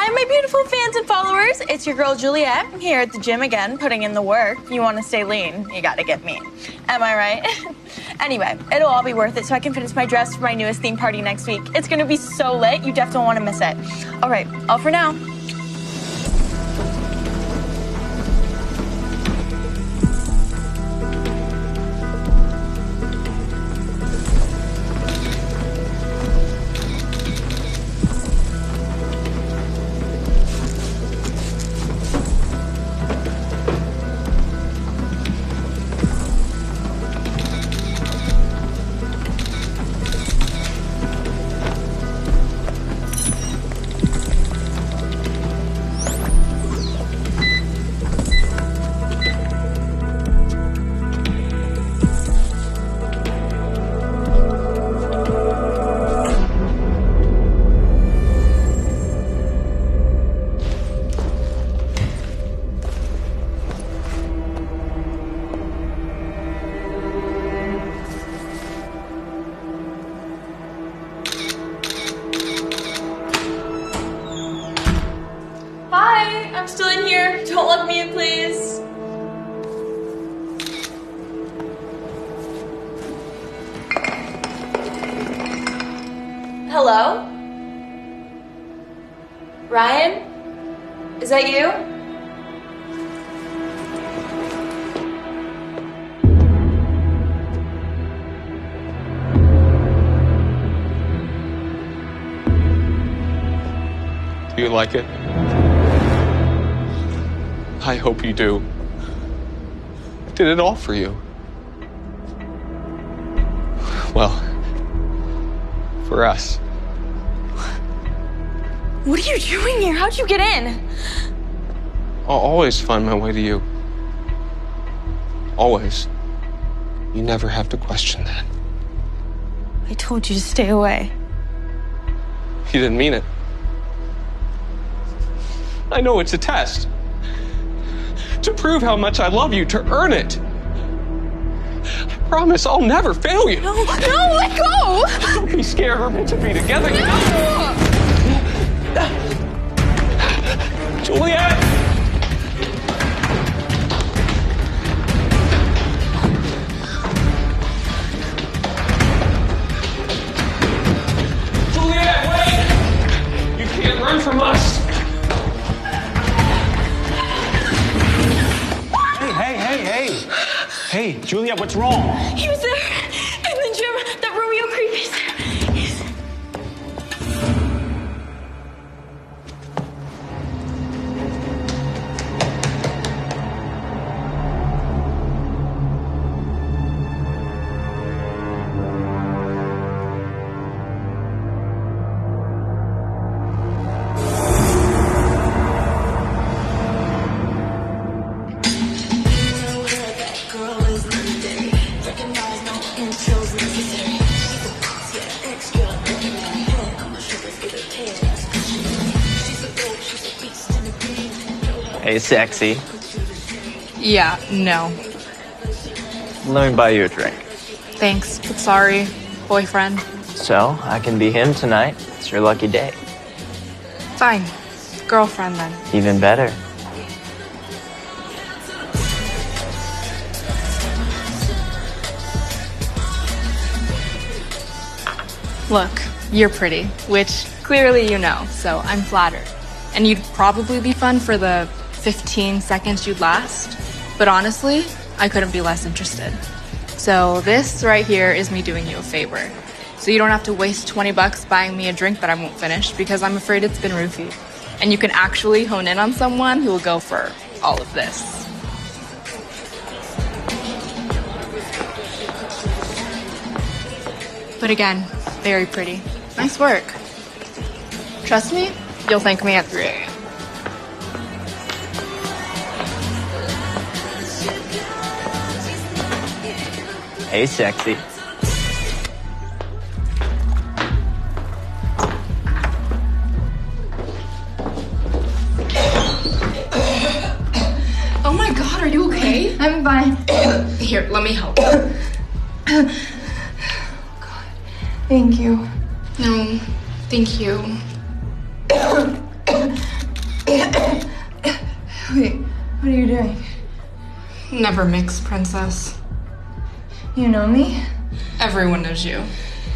Hi, my beautiful fans and followers. It's your girl, Juliet, here at the gym again, putting in the work. You want to stay lean, you got to get mean. Am I right? Anyway, it'll all be worth it so I can finish my dress for my newest theme party next week. It's going to be so lit, you definitely don't want to miss it. All right, all for now. Hi, I'm still in here. Don't let me in, please. Hello? Ryan? Is that you? Do you like it? I hope you do. I did it all for you. Well, for us. What are you doing here? How'd you get in? I'll always find my way to you. Always. You never have to question that. I told you to stay away. You didn't mean it. I know it's a test. To prove how much I love you, to earn it. I promise I'll never fail you. No, let go! Don't be scared, we're meant to be together. No! Juliet! Juliet, wait! You can't run from us. Hey, Juliet, what's wrong? He was there in the gym. That Romeo creep is there. Hey, sexy. Yeah, no. Let me buy you a drink. Thanks, but sorry, boyfriend. So, I can be him tonight. It's your lucky day. Fine. Girlfriend then. Even better. Look, you're pretty, which clearly you know, so I'm flattered. And you'd probably be fun for the 15 seconds you'd last. But honestly, I couldn't be less interested. So this right here is me doing you a favor. So you don't have to waste 20 bucks buying me a drink that I won't finish because I'm afraid it's been roofied. And you can actually hone in on someone who will go for all of this. But again, very pretty. Nice work. Trust me, you'll thank me at 3 a.m. Hey, sexy. Oh my god, are you okay? I'm fine. Here, let me help. God, thank you. No, thank you. Wait, what are you doing? Never mix, princess. You know me? Everyone knows you,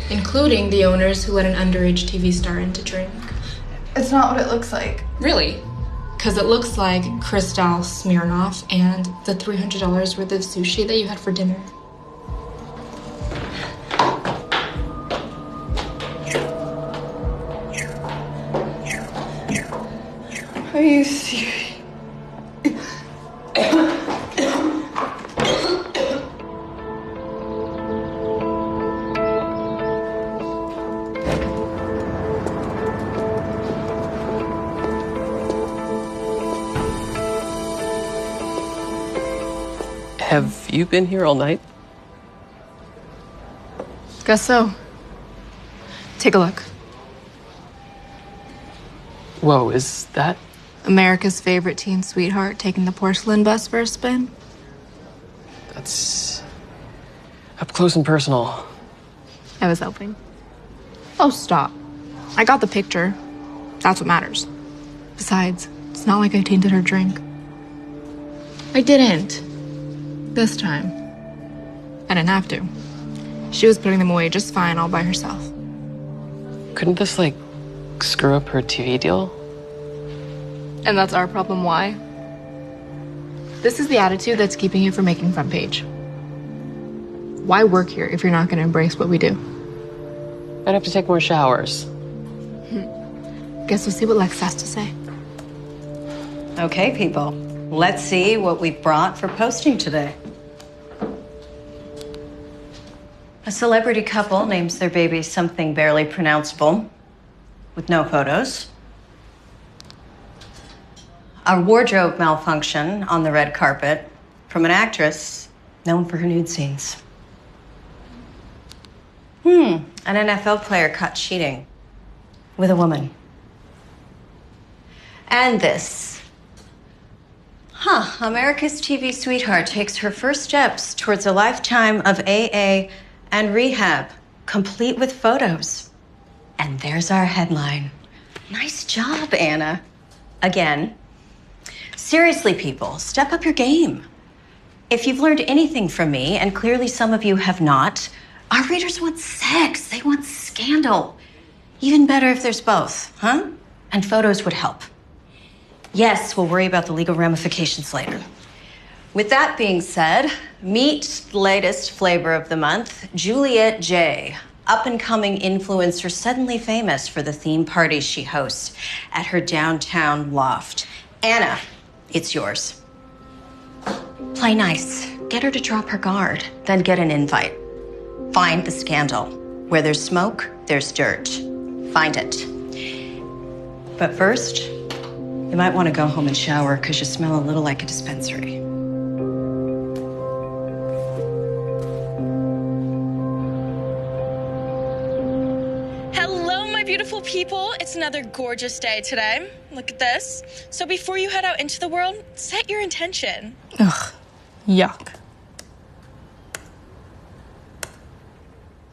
including the owners who let an underage TV star in to drink. It's not what it looks like. Really? Because it looks like Krystal Smirnoff and the $300 worth of sushi that you had for dinner. Are you serious? Have you been here all night? Guess so. Take a look. Whoa, is that? America's favorite teen sweetheart taking the porcelain bus for a spin. That's up close and personal. I was hoping. Oh, stop. I got the picture. That's what matters. Besides, it's not like I tainted her drink. I didn't. This time. I didn't have to. She was putting them away just fine all by herself. Couldn't this, like, screw up her TV deal? And that's our problem, why? This is the attitude that's keeping you from making front page. Why work here if you're not going to embrace what we do? I'd have to take more showers. Guess we'll see what Lex has to say. Okay, people. Let's see what we've brought for posting today. A celebrity couple names their baby something barely pronounceable, with no photos. A wardrobe malfunction on the red carpet from an actress known for her nude scenes. An NFL player caught cheating with a woman. And this. America's TV sweetheart takes her first steps towards a lifetime of AA and rehab, complete with photos. And there's our headline. Nice job, Anna. Again. Seriously, people, step up your game. If you've learned anything from me, and clearly some of you have not, our readers want sex. They want scandal. Even better if there's both, huh? And photos would help. Yes, we'll worry about the legal ramifications later. With that being said, meet the latest flavor of the month, Juliet J., up-and-coming influencer suddenly famous for the theme parties she hosts at her downtown loft. Anna, it's yours. Play nice. Get her to drop her guard, then get an invite. Find the scandal. Where there's smoke, there's dirt. Find it. But first, you might want to go home and shower because you smell a little like a dispensary. Hello, my beautiful people. It's another gorgeous day today. Look at this. So before you head out into the world, set your intention. Ugh, yuck.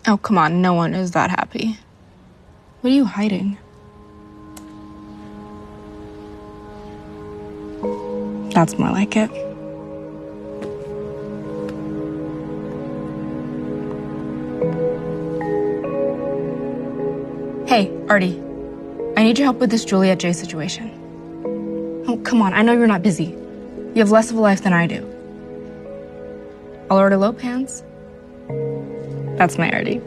Oh, come on, no one is that happy. What are you hiding? That's more like it. Hey, Artie. I need your help with this Juliet J situation. Oh, come on, I know you're not busy. You have less of a life than I do. I'll order low pants. That's my Artie.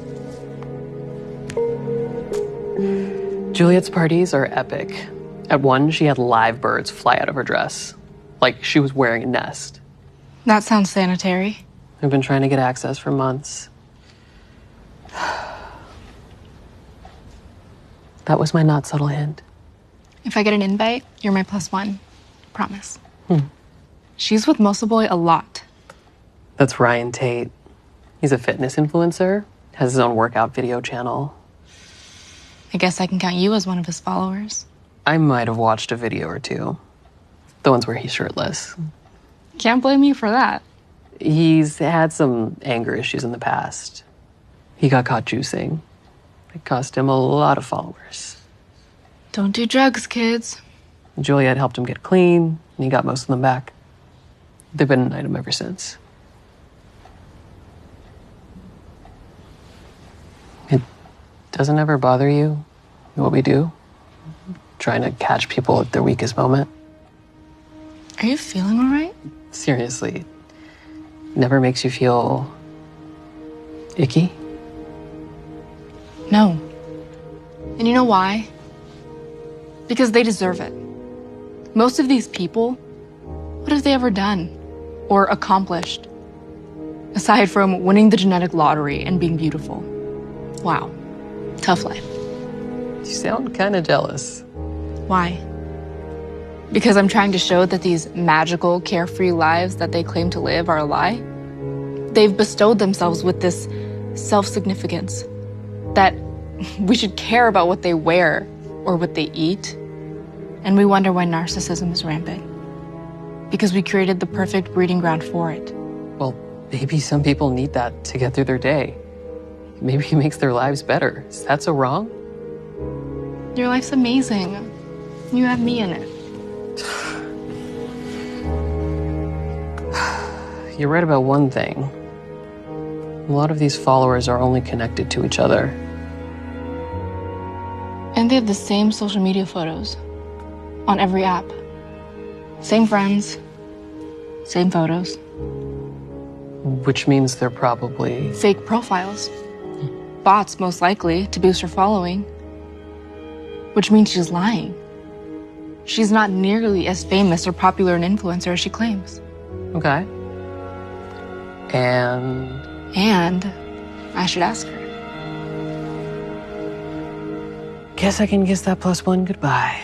Juliet's parties are epic. At one, she had live birds fly out of her dress, like she was wearing a nest. That sounds sanitary. I've been trying to get access for months. That was my not subtle hint. If I get an invite, you're my +1. Promise. She's with Muscle Boy a lot. That's Ryan Tate. He's a fitness influencer, has his own workout video channel. I guess I can count you as one of his followers. I might have watched a video or two. The ones where he's shirtless. Can't blame you for that. He's had some anger issues in the past. He got caught juicing. It cost him a lot of followers. Don't do drugs, kids. Juliet helped him get clean, and he got most of them back. They've been an item ever since. It doesn't ever bother you what we do? Trying to catch people at their weakest moment? Are you feeling all right? Seriously, it never makes you feel icky? No. And you know why? Because they deserve it. Most of these people, what have they ever done or accomplished? Aside from winning the genetic lottery and being beautiful. Wow. Tough life. You sound kind of jealous. Why? Because I'm trying to show that these magical, carefree lives that they claim to live are a lie? They've bestowed themselves with this self-significance that we should care about what they wear or what they eat, and we wonder why narcissism is rampant. Because we created the perfect breeding ground for it. Well, maybe some people need that to get through their day. Maybe it makes their lives better. Is that so wrong? Your life's amazing. You have me in it. You're right about one thing. A lot of these followers are only connected to each other. And they have the same social media photos on every app. Same friends, same photos. Which means they're probably... Fake profiles. Bots, most likely, to boost her following. Which means she's lying. She's not nearly as famous or popular an influencer as she claims. Okay. And I should ask her. guess I can kiss that +1 goodbye.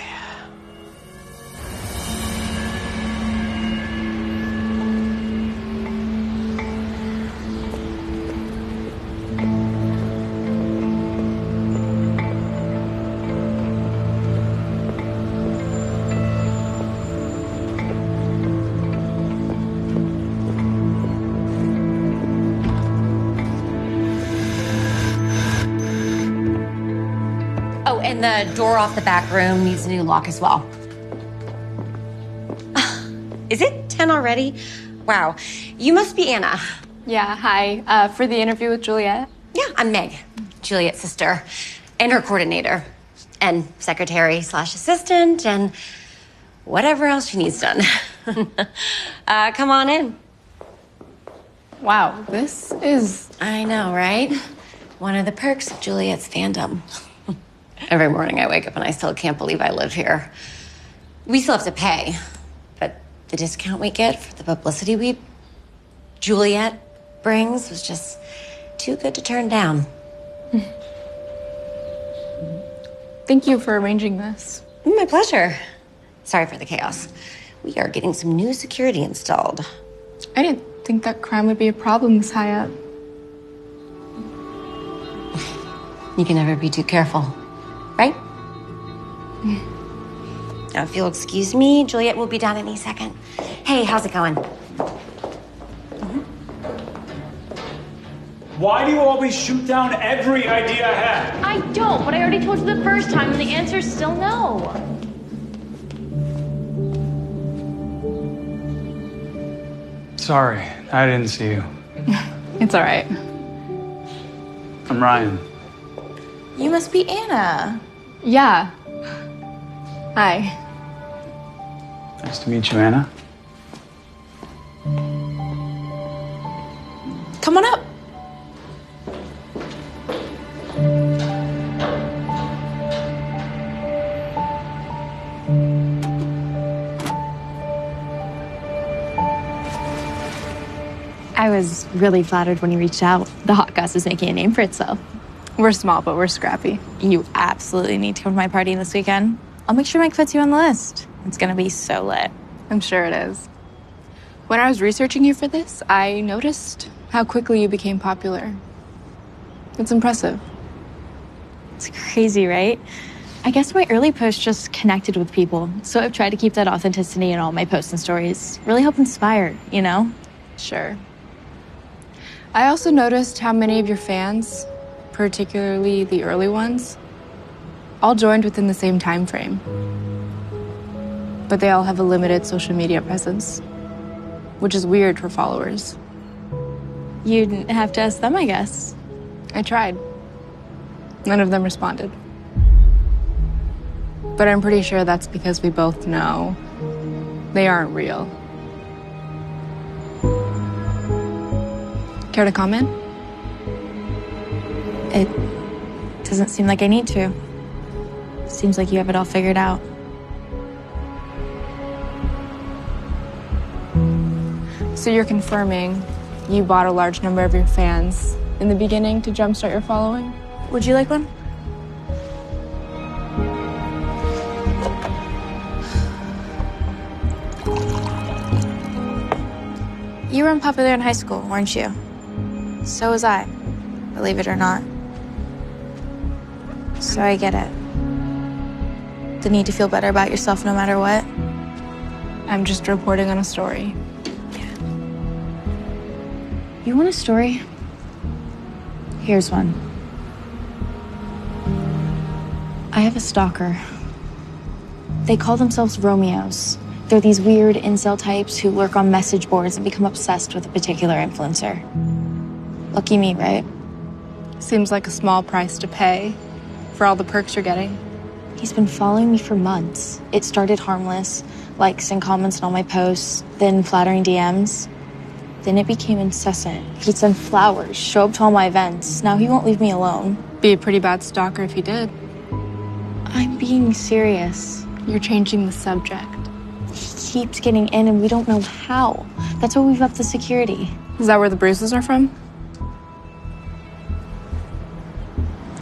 Oh, and the door off the back room needs a new lock as well. Is it 10 already? Wow. You must be Anna. Yeah, hi. For the interview with Juliet? Yeah, I'm Meg, Juliet's sister, and her coordinator, and secretary/assistant, and whatever else she needs done. Come on in. Wow, this is... I know, right? One of the perks of Juliet's fandom. Every morning I wake up and I still can't believe I live here. We still have to pay, but the discount we get for the publicity Juliet brings was just too good to turn down. Thank you for arranging this. My pleasure. Sorry for the chaos. We are getting some new security installed. I didn't think that crime would be a problem this high up. You can never be too careful, right? Now, if you'll excuse me, Juliet will be down any second. Hey, how's it going? Why do you always shoot down every idea I have? I don't, but I already told you the first time, and the answer's still no. Sorry, I didn't see you. It's all right. I'm Ryan. You must be Anna. Yeah. Hi. Nice to meet you, Anna. Come on up. I was really flattered when you reached out. The hot goss is making a name for itself. We're small, but we're scrappy. You absolutely need to come to my party this weekend. I'll make sure Mike puts you on the list. It's gonna be so lit. I'm sure it is. When I was researching you for this, I noticed how quickly you became popular. It's impressive. It's crazy, right? I guess my early posts just connected with people, so I've tried to keep that authenticity in all my posts and stories. Really help inspire, you know? Sure. I also noticed how many of your fans, particularly the early ones, all joined within the same time frame. but they all have a limited social media presence, which is weird for followers. You'd have to ask them, I guess. I tried. None of them responded. But I'm pretty sure that's because we both know they aren't real. Care to comment? It doesn't seem like I need to. Seems like you have it all figured out. So you're confirming you bought a large number of your fans in the beginning to jumpstart your following? Would you like one? You were unpopular in high school, weren't you? So was I, believe it or not. So I get it. The need to feel better about yourself no matter what. I'm just reporting on a story. You want a story? Here's one. I have a stalker. They call themselves Romeos. They're these weird incel types who lurk on message boards and become obsessed with a particular influencer. Lucky me, right? Seems like a small price to pay for all the perks you're getting. He's been following me for months. It started harmless, likes and comments on all my posts, then flattering DMs. Then it became incessant. He'd send flowers, show up to all my events. Now he won't leave me alone. Be a pretty bad stalker if he did. I'm being serious. You're changing the subject. He keeps getting in and we don't know how. That's why we've upped the security. Is that where the bruises are from?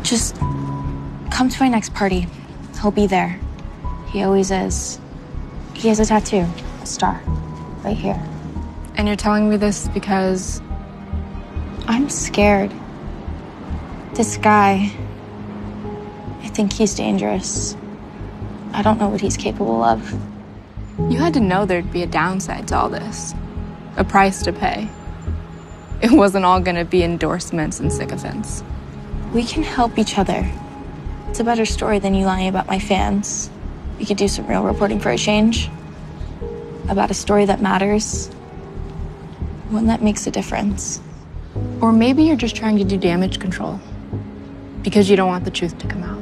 Just come to my next party. He'll be there. He always is. He has a tattoo, a star, right here. And you're telling me this because... I'm scared. This guy, I think he's dangerous. I don't know what he's capable of. You had to know there'd be a downside to all this. A price to pay. It wasn't all gonna be endorsements and sycophants. We can help each other. It's a better story than you lying about my fans. We could do some real reporting for a change. About a story that matters. One that makes a difference. Or maybe you're just trying to do damage control. Because you don't want the truth to come out.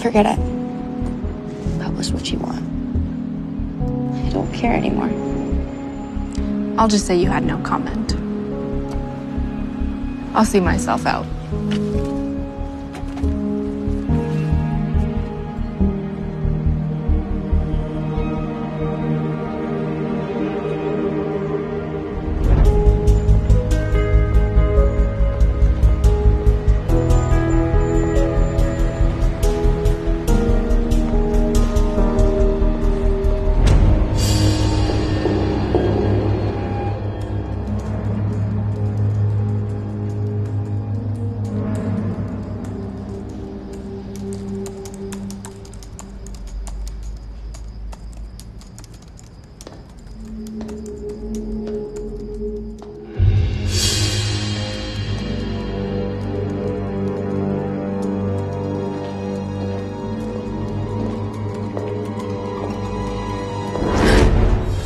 Forget it. Publish what you want. I don't care anymore. I'll just say you had no comment. I'll see myself out.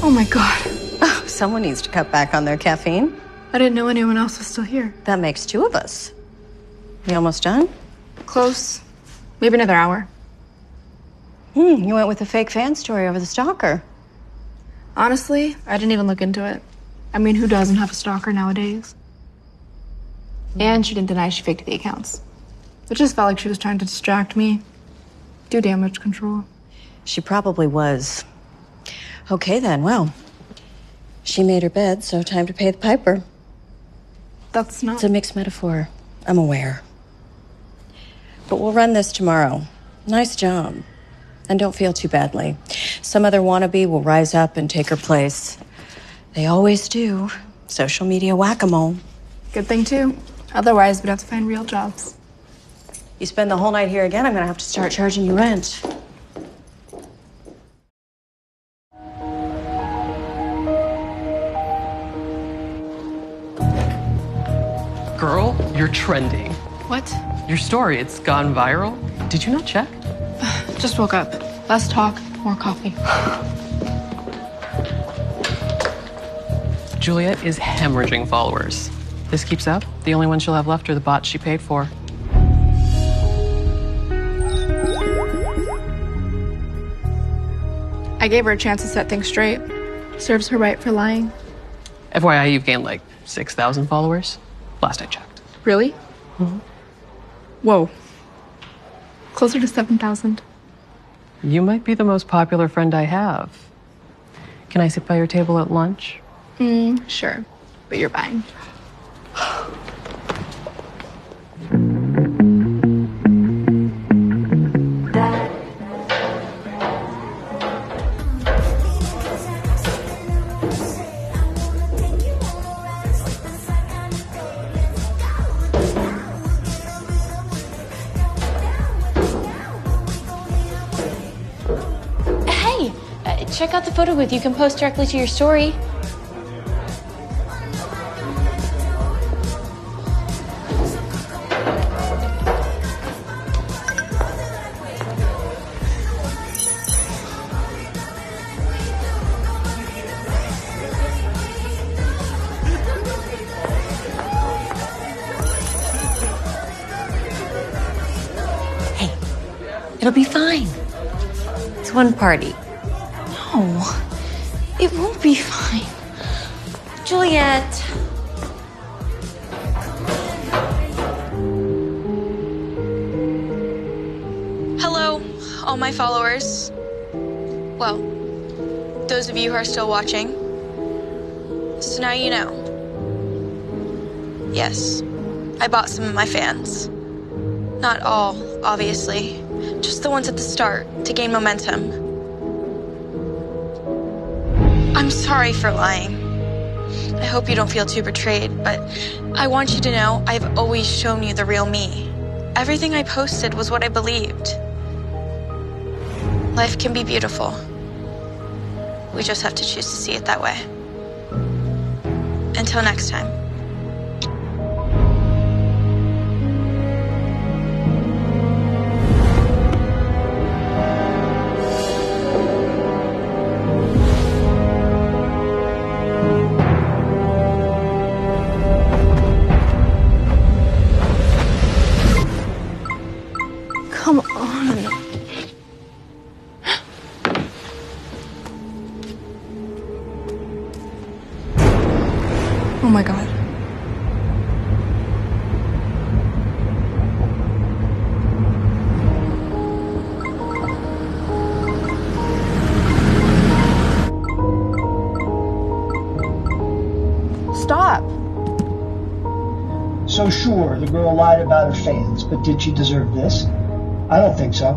Oh my God. Oh, someone needs to cut back on their caffeine. I didn't know anyone else was still here. That makes two of us. You almost done? Close. Maybe another hour. You went with a fake fan story over the stalker. Honestly, I didn't even look into it. I mean, who doesn't have a stalker nowadays? And she didn't deny she faked the accounts. It just felt like she was trying to distract me, do damage control. She probably was. Okay then, well, she made her bed, so time to pay the piper. That's not... It's a mixed metaphor. I'm aware. But we'll run this tomorrow. Nice job. And don't feel too badly. Some other wannabe will rise up and take her place. They always do. Social media whack-a-mole. Good thing, too. Otherwise, we'd have to find real jobs. You spend the whole night here again, I'm gonna have to start charging you rent. Girl, you're trending. What? Your story, it's gone viral. Did you not check? Just woke up. Less talk, more coffee. Juliet is hemorrhaging followers. This keeps up, the only ones she'll have left are the bots she paid for. I gave her a chance to set things straight. Serves her right for lying. FYI, you've gained like 6,000 followers. Last I checked. Really? Mm-hmm. Whoa. Closer to 7,000. You might be the most popular friend I have. Can I sit by your table at lunch? Sure. But you're buying. Hey, check out the photo booth. You can post directly to your story. It'll be fine. It's one party. No, it won't be fine. Juliet. Hello, all my followers. Well, those of you who are still watching. So now you know. Yes, I bought some of my fans. Not all, obviously. Just the ones at the start, to gain momentum. I'm sorry for lying. I hope you don't feel too betrayed, but I want you to know I've always shown you the real me. Everything I posted was what I believed. Life can be beautiful. We just have to choose to see it that way. Until next time. Come on. Oh my God. Stop. So sure, the girl lied about her fans, but did she deserve this? I don't think so.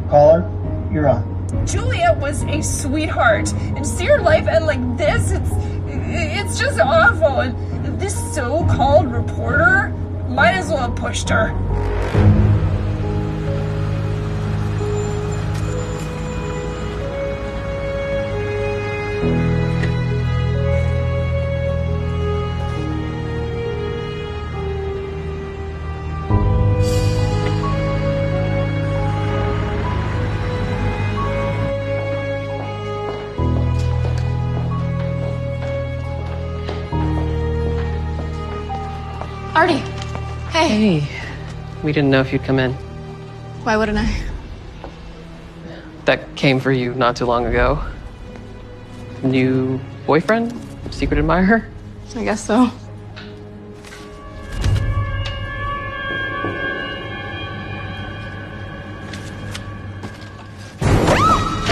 Caller, you're on. Juliet was a sweetheart, and to see her life end like this, it's just awful. And this so-called reporter might as well have pushed her. Artie. Hey. Hey, we didn't know if you'd come in. Why wouldn't I? That came for you not too long ago. New boyfriend? Secret admirer? I guess so.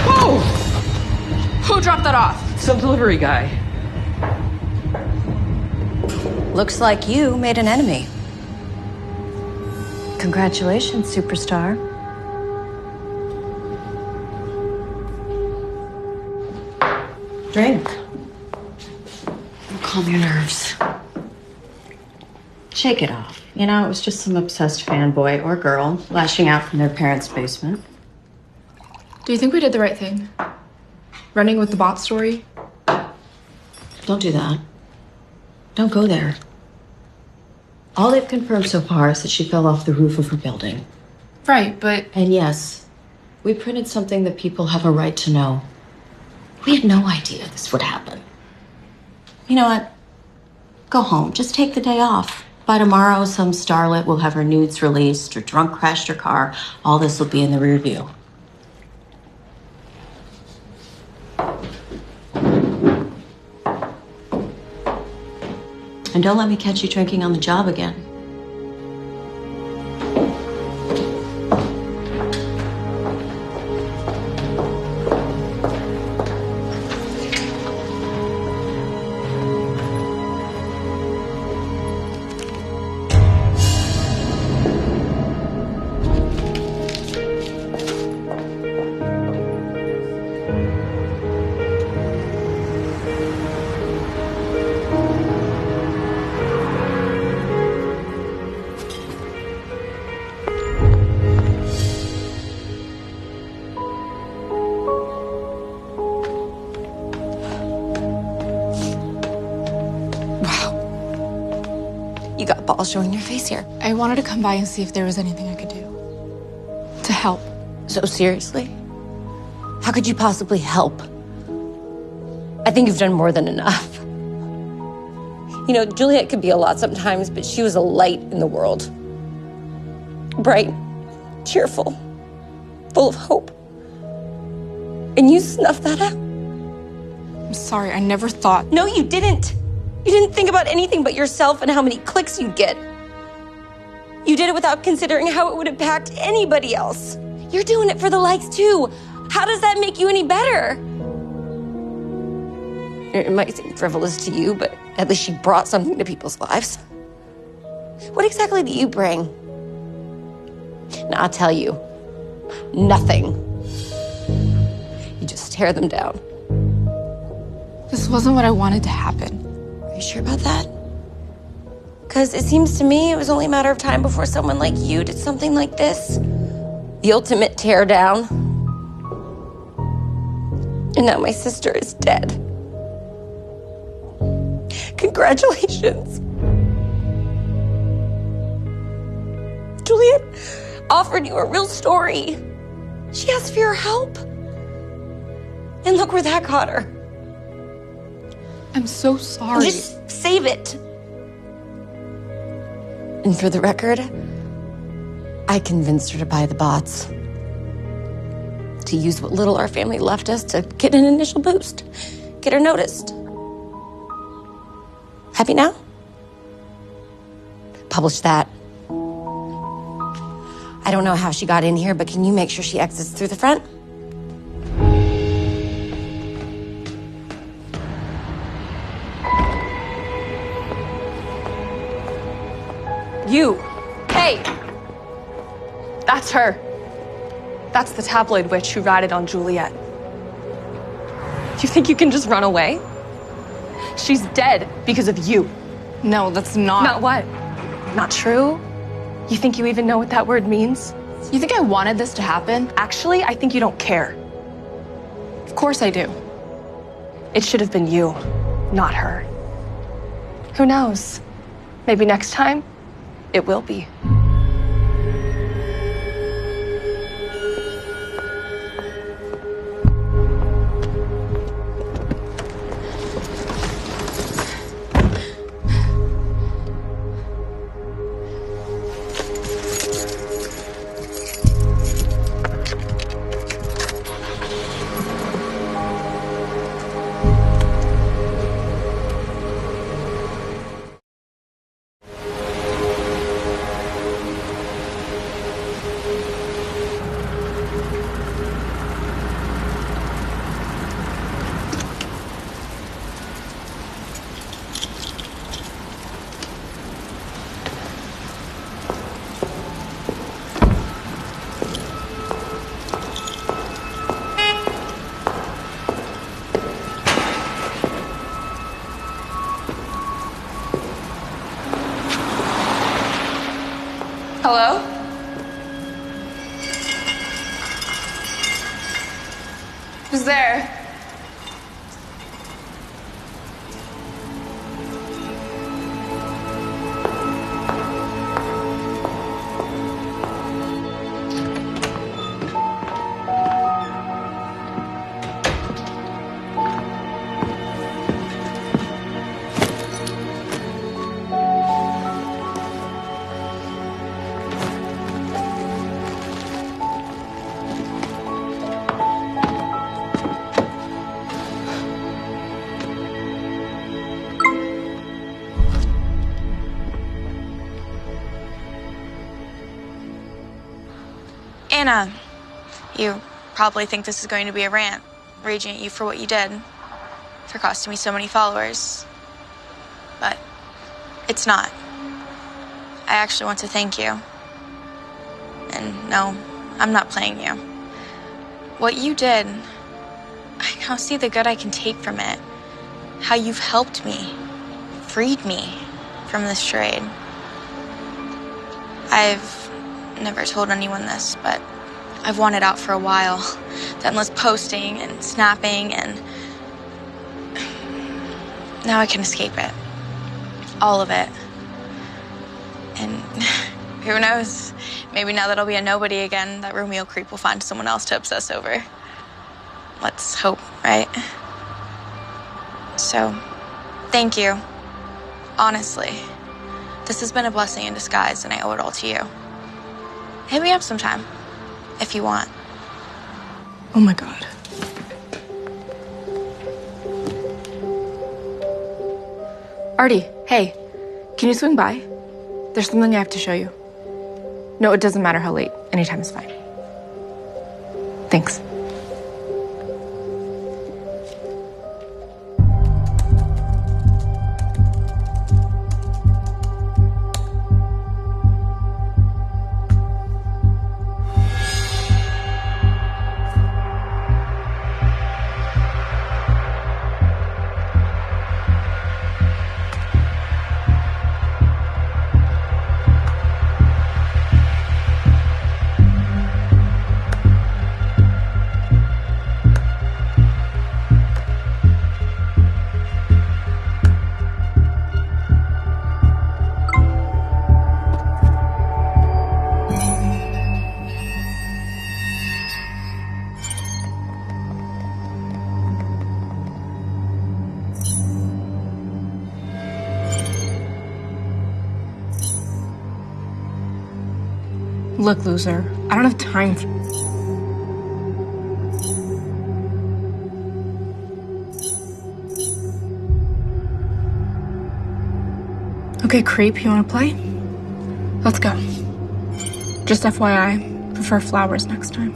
Whoa! Who dropped that off? Some delivery guy. Looks like you made an enemy. Congratulations, superstar. Drink. Calm your nerves. Shake it off. You know, it was just some obsessed fanboy or girl lashing out from their parents' basement. Do you think we did the right thing? Running with the bot story? Don't do that. Don't go there. All they've confirmed so far is that she fell off the roof of her building. Right, but And yes, we printed something that people have a right to know. We had no idea this would happen. You know what? Go home. Just take the day off. By tomorrow, some starlet will have her nudes released or drunk crashed her car. All this will be in the rear view. And don't let me catch you drinking on the job again. You got balls showing your face here. I wanted to come by and see if there was anything I could do to help. So seriously? How could you possibly help? I think you've done more than enough. You know, Juliet could be a lot sometimes, but she was a light in the world. Bright, cheerful, full of hope. And you snuffed that out. I'm sorry, I never thought. No, you didn't. You didn't think about anything but yourself and how many clicks you'd get. You did it without considering how it would impact anybody else. You're doing it for the likes too. How does that make you any better? It might seem frivolous to you, but at least she brought something to people's lives. What exactly do you bring? Now, I'll tell you, nothing. You just tear them down. This wasn't what I wanted to happen. Are you sure about that? Because it seems to me it was only a matter of time before someone like you did something like this. The ultimate teardown. And now my sister is dead. Congratulations. Juliet offered you a real story. She asked for your help. And look where that got her. I'm so sorry. Just save it. And for the record, I convinced her to buy the bots. To use what little our family left us to get an initial boost. Get her noticed. Happy now? Publish that. I don't know how she got in here, but can you make sure she exits through the front? You. Hey! That's her. That's the tabloid witch who ratted on Juliet. You think you can just run away? She's dead because of you. No, that's not. Not what? Not true? You think you even know what that word means? You think I wanted this to happen? Actually, I think you don't care. Of course I do. It should have been you, not her. Who knows? Maybe next time, it will be. Hello? Who's there? Anna, you probably think this is going to be a rant, raging at you for what you did, for costing me so many followers. But it's not. I actually want to thank you. And no, I'm not playing you. What you did, I now see the good I can take from it. How you've helped me, freed me from this charade. I've never told anyone this, but I've wanted out for a while. The endless posting and snapping, and now I can escape it. All of it. And who knows, maybe now that I'll be a nobody again, that Romeo creep will find someone else to obsess over. Let's hope, right? So, thank you. Honestly, this has been a blessing in disguise, and I owe it all to you. Hit me up sometime, if you want. Oh my God. Artie, hey, can you swing by? There's something I have to show you. No, it doesn't matter how late. Anytime is fine. Thanks. Look, loser, I don't have time for... Okay, creep, you wanna play? Let's go. Just FYI, prefer flowers next time.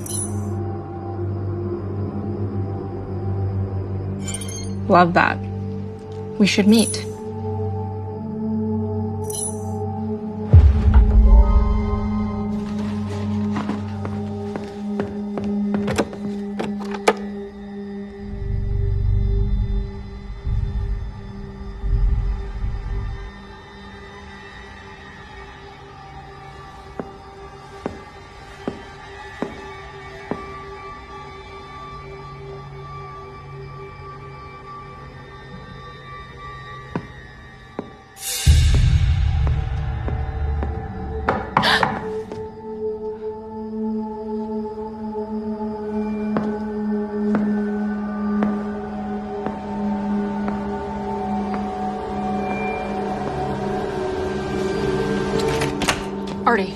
Love that. We should meet. Artie.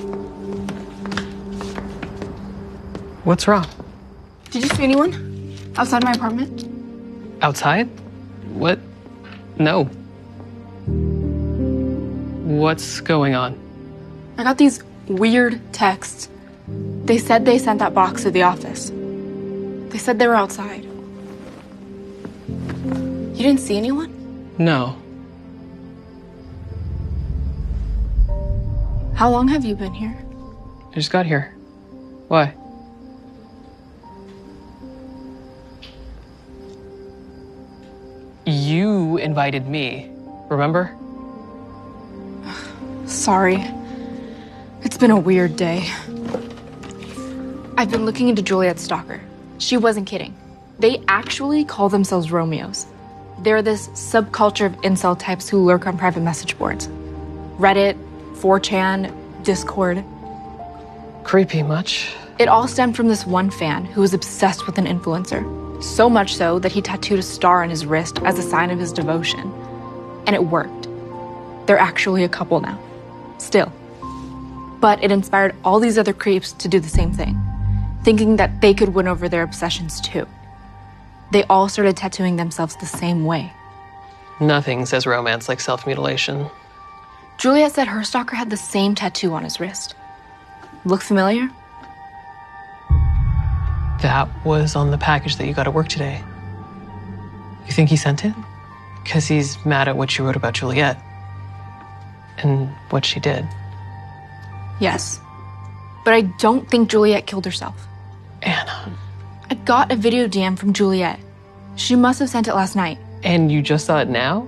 What's wrong? Did you see anyone outside my apartment? Outside? What? No. What's going on? I got these weird texts. They said they sent that box to the office. They said they were outside. You didn't see anyone? No. How long have you been here? I just got here. Why? You invited me, remember? Sorry. It's been a weird day. I've been looking into Juliet's stalker. She wasn't kidding. They actually call themselves Romeos. They're this subculture of incel types who lurk on private message boards. Reddit, 4chan, Discord. Creepy much? It all stemmed from this one fan who was obsessed with an influencer. So much so that he tattooed a star on his wrist as a sign of his devotion. And it worked. They're actually a couple now. Still. But it inspired all these other creeps to do the same thing, thinking that they could win over their obsessions too. They all started tattooing themselves the same way. Nothing says romance like self-mutilation. Juliet said her stalker had the same tattoo on his wrist. Look familiar? That was on the package that you got at work today. You think he sent it? Because he's mad at what you wrote about Juliet and what she did. Yes. But I don't think Juliet killed herself. Anna. I got a video DM from Juliet. She must have sent it last night. And you just saw it now?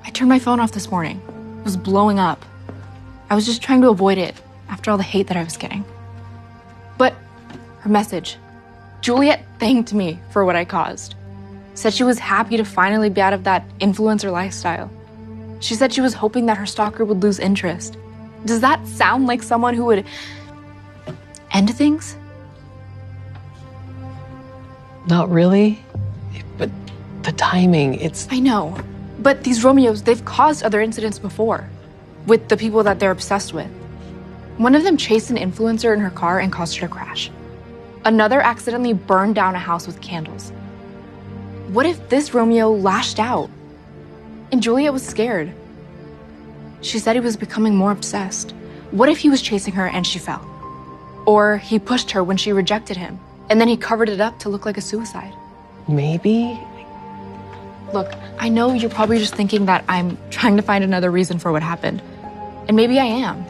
I turned my phone off this morning. It was blowing up. I was just trying to avoid it after all the hate that I was getting. But her message. Juliet thanked me for what I caused. Said she was happy to finally be out of that influencer lifestyle. She said she was hoping that her stalker would lose interest. Does that sound like someone who would end things? Not really. But the timing, it's... I know. But these Romeos, they've caused other incidents before. With the people that they're obsessed with. One of them chased an influencer in her car and caused her to crash. Another accidentally burned down a house with candles. What if this Romeo lashed out? And Juliet was scared. She said he was becoming more obsessed. What if he was chasing her and she fell? Or he pushed her when she rejected him, and then he covered it up to look like a suicide. Maybe? Look, I know you're probably just thinking that I'm trying to find another reason for what happened. And maybe I am.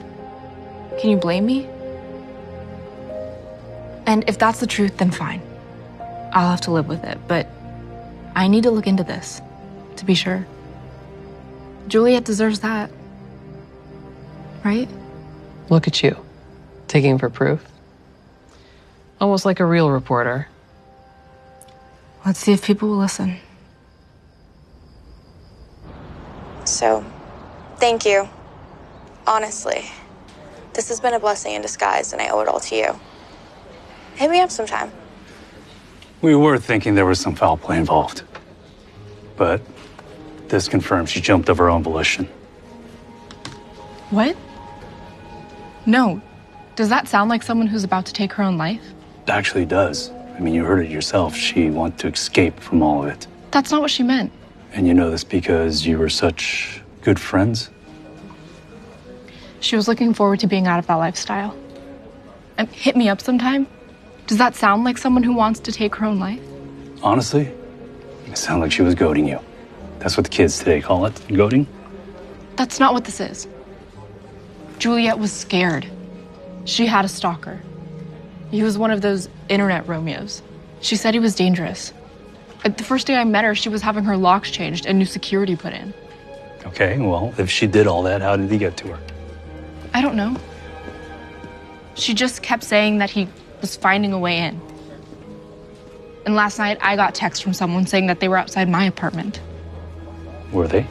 Can you blame me? And if that's the truth, then fine. I'll have to live with it, but I need to look into this, to be sure. Juliet deserves that. Right? Look at you, taking him for proof. Almost like a real reporter. Let's see if people will listen. So, thank you. Honestly. This has been a blessing in disguise, and I owe it all to you. Hit me up sometime. We were thinking there was some foul play involved. But this confirms she jumped of her own volition. What? No. Does that sound like someone who's about to take her own life? It actually does. I mean, you heard it yourself. She wanted to escape from all of it. That's not what she meant. And you know this because you were such good friends? She was looking forward to being out of that lifestyle. And hit me up sometime? Does that sound like someone who wants to take her own life? Honestly, it sounded like she was goading you. That's what the kids today call it, goading. That's not what this is. Juliet was scared. She had a stalker. He was one of those internet Romeos. She said he was dangerous. The first day I met her, she was having her locks changed and new security put in. Okay, well, if she did all that, how did he get to her? I don't know. She just kept saying that he was finding a way in. And last night, I got text from someone saying that they were outside my apartment. Were they?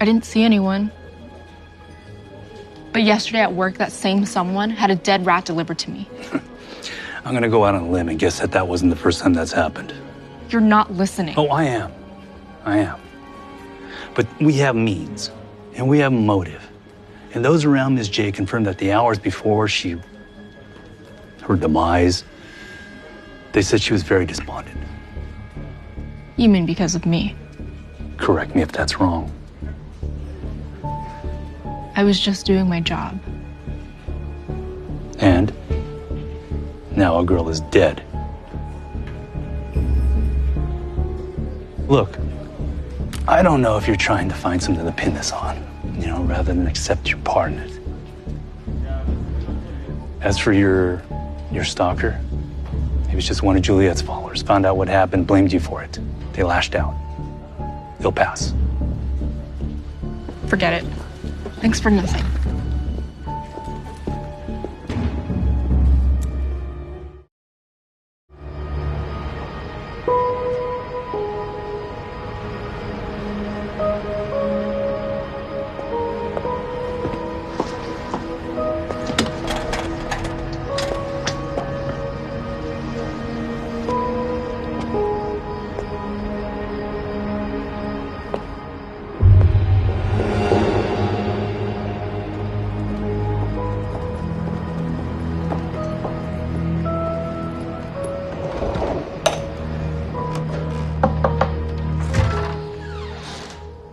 I didn't see anyone. But yesterday at work, that same someone had a dead rat delivered to me. I'm gonna go out on a limb and guess that that wasn't the first time that's happened. You're not listening. Oh, I am. I am. But we have means, and we have motive. And those around Ms. J confirmed that the hours before her demise, they said she was very despondent. You mean because of me? Correct me if that's wrong. I was just doing my job. And now a girl is dead. Look, I don't know if you're trying to find something to pin this on, rather than accept your part in it. As for your stalker, he was just one of Juliet's followers, found out what happened, blamed you for it. They lashed out. They'll pass. Forget it. Thanks for nothing.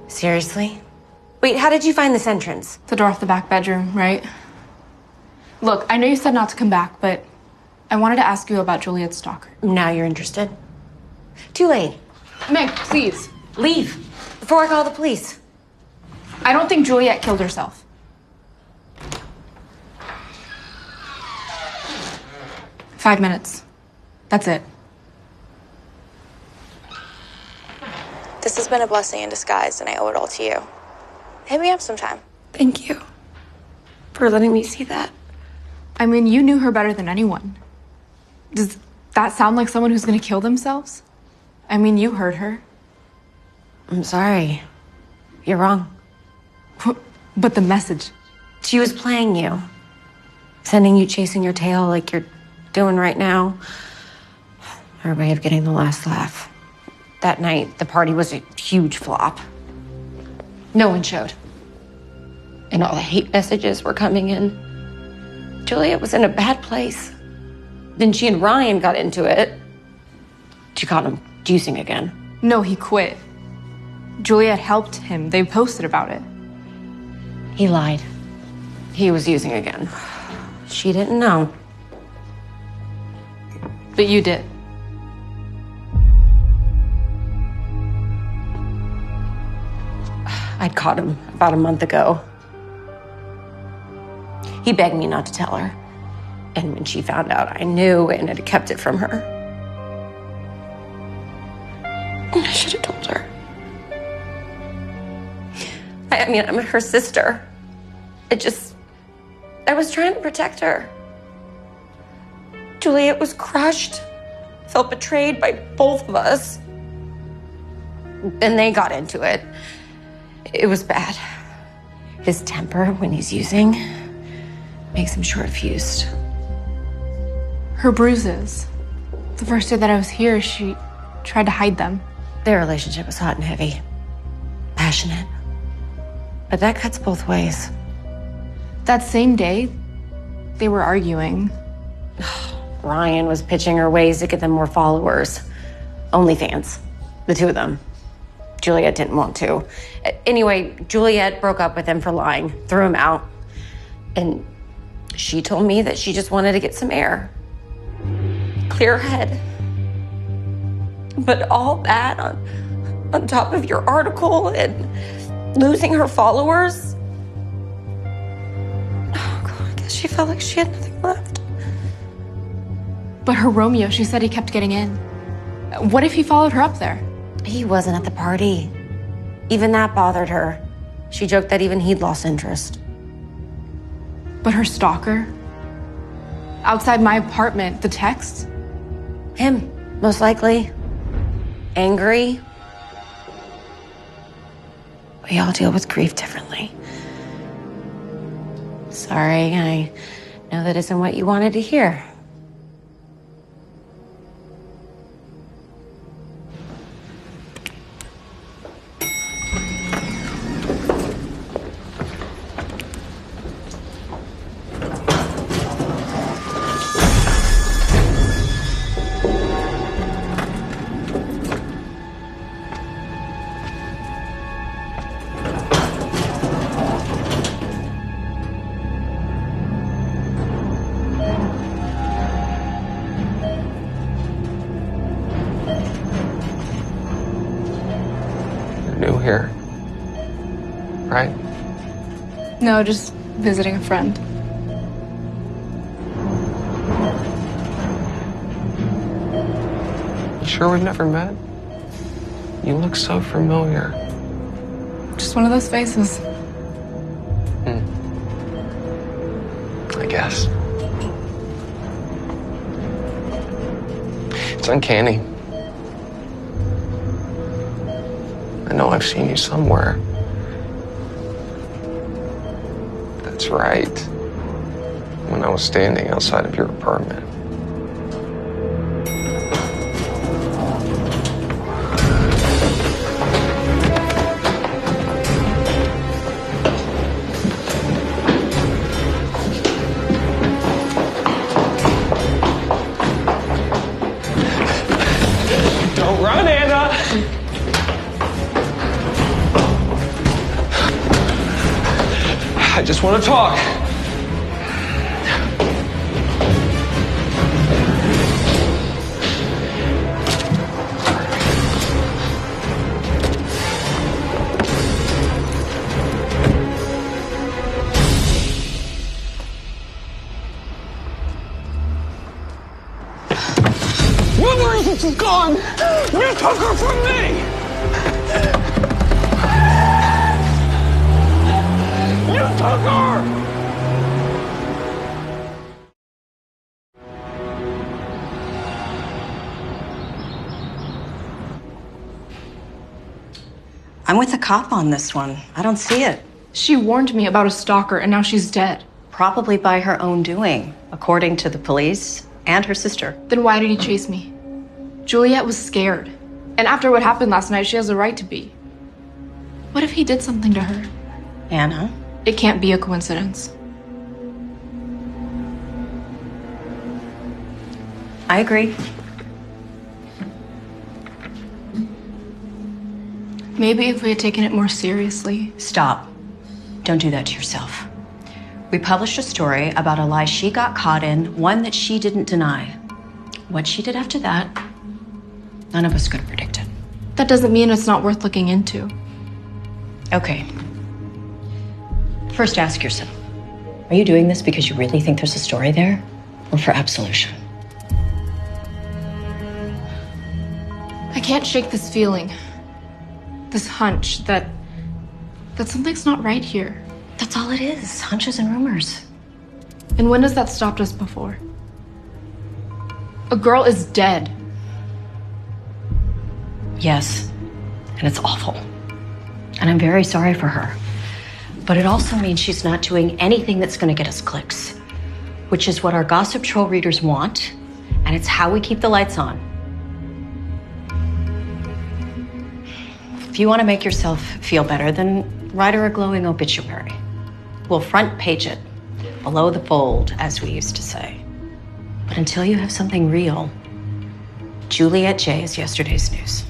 Seriously? Wait, how did you find this entrance? The door off the back bedroom, right? Look, I know you said not to come back, but I wanted to ask you about Juliet's stalker. Now you're interested? Too late. Meg, please. Leave before I call the police. I don't think Juliet killed herself. Five minutes. That's it. This has been a blessing in disguise, and I owe it all to you. Hit me up sometime. Thank you for letting me see that. I mean, you knew her better than anyone. Does that sound like someone who's gonna kill themselves? I mean, you heard her. I'm sorry. You're wrong. But the message. She was playing you. Sending you chasing your tail like you're doing right now. Her way of getting the last laugh. That night, the party was a huge flop. No one showed. And all the hate messages were coming in. Juliet was in a bad place. Then she and Ryan got into it. She caught him juicing again. No, he quit. Juliet helped him. They posted about it. He lied. He was using again. She didn't know. But you did. I'd caught him about a month ago. He begged me not to tell her. And when she found out, I knew and had kept it from her. I should have told her. I mean, I'm her sister. I was trying to protect her. Juliet was crushed, felt betrayed by both of us. Then they got into it. It was bad. His temper when he's using makes him short-fused. Her bruises. The first day that I was here, she tried to hide them. Their relationship was hot and heavy. Passionate. But that cuts both ways. That same day, they were arguing. Ryan was pitching her ways to get them more followers. OnlyFans. The two of them. Juliet didn't want to. Anyway, Juliet broke up with him for lying, threw him out. And she told me that she just wanted to get some air. Clear head. But all that on top of your article and losing her followers. Oh, God, I guess she felt like she had nothing left. But her Romeo, she said he kept getting in. What if he followed her up there? He wasn't at the party. Even that bothered her. She joked that even he'd lost interest. But her stalker? Outside my apartment, the texts? Him, most likely. Angry. We all deal with grief differently. Sorry, I know that isn't what you wanted to hear. New here, right? No, just visiting a friend. You sure we've never met? You look so familiar. Just one of those faces. I guess. It's uncanny. I know I've seen you somewhere. That's right. When I was standing outside of your apartment. Don't run, Anna! I just want to talk. She's gone! You took her from me! You took her! I'm with the cop on this one. I don't see it. She warned me about a stalker and now she's dead. Probably by her own doing, according to the police and her sister. Then why did he chase me? Juliet was scared. And after what happened last night, she has a right to be. What if he did something to her? Anna? It can't be a coincidence. I agree. Maybe if we had taken it more seriously. Stop. Don't do that to yourself. We published a story about a lie she got caught in, one that she didn't deny. What she did after that, none of us could have predicted. That doesn't mean it's not worth looking into. Okay. First, ask yourself, are you doing this because you really think there's a story there, or for absolution? I can't shake this feeling. This hunch that something's not right here. That's all it is, hunches and rumors. And when has that stopped us before? A girl is dead. Yes, and it's awful. And I'm very sorry for her. But it also means she's not doing anything that's gonna get us clicks, which is what our Gossip Troll readers want, and it's how we keep the lights on. If you want to make yourself feel better, then write her a glowing obituary. We'll front page it, below the fold, as we used to say. But until you have something real, Juliet J is yesterday's news.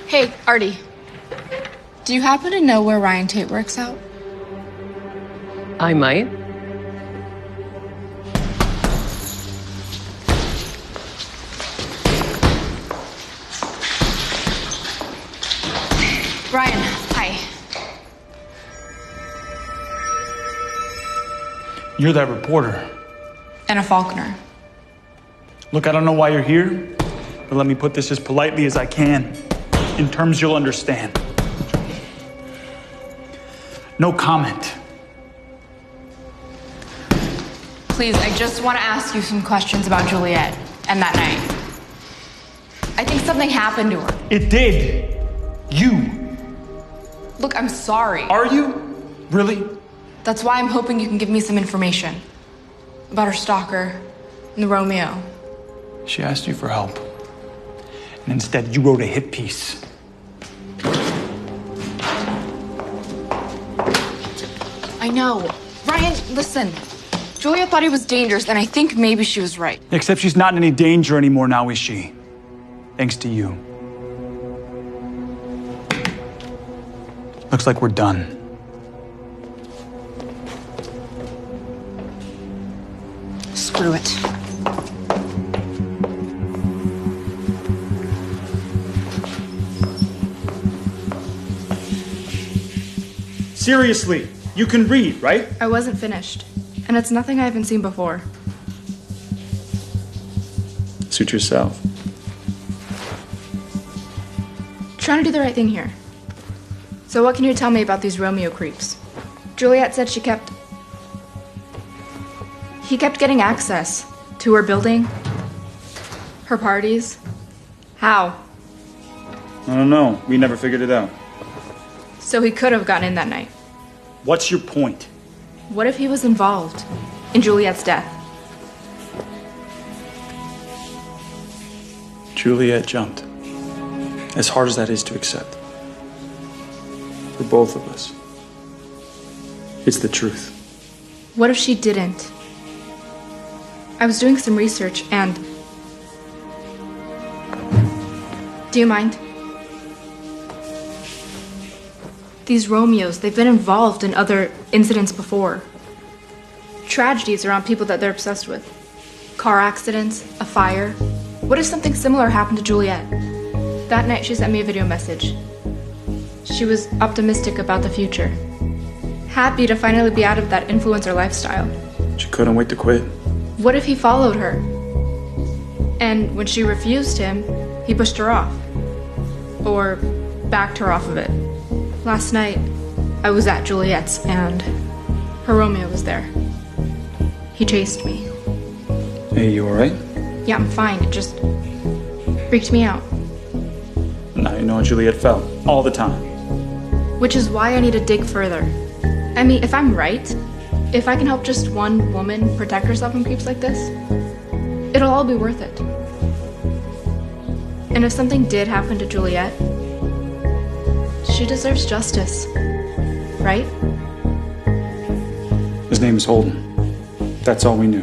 Hey, Artie. Do you happen to know where Ryan Tate works out? I might. Ryan, hi. You're that reporter. Anna Faulkner. Look, I don't know why you're here, but let me put this as politely as I can, in terms you'll understand. No comment. Please, I just want to ask you some questions about Juliet and that night. I think something happened to her. It did. You. Look, I'm sorry. Are you? Really? That's why I'm hoping you can give me some information about her stalker and the Romeo. She asked you for help. And instead, you wrote a hit piece. I know. Ryan, listen. Julia thought he was dangerous, and I think maybe she was right. Except she's not in any danger anymore now, is she? Thanks to you. Looks like we're done. Screw it. Seriously, you can read, right? I wasn't finished. And it's nothing I haven't seen before. Suit yourself. Trying to do the right thing here. So what can you tell me about these Romeo creeps? Juliet said he kept getting access to her building, her parties. How? I don't know. We never figured it out. So he could have gotten in that night. What's your point? What if he was involved in Juliet's death? Juliet jumped. As hard as that is to accept. For both of us. It's the truth. What if she didn't? I was doing some research and... Do you mind? These Romeos, they've been involved in other incidents before. tragedies around people that they're obsessed with. Car accidents, a fire. What if something similar happened to Juliet? That night, she sent me a video message. She was optimistic about the future. Happy to finally be out of that influencer lifestyle. She couldn't wait to quit. What if he followed her? And when she refused him, he pushed her off. Or backed her off of it. Last night, I was at Juliet's and her Romeo was there. He chased me. Hey, you alright? Yeah, I'm fine. It just freaked me out. Now you know Juliet fell. All the time. Which is why I need to dig further. I mean, if I'm right, if I can help just one woman protect herself from creeps like this, it'll all be worth it. And if something did happen to Juliet, she deserves justice, right? His name is Holden. That's all we knew.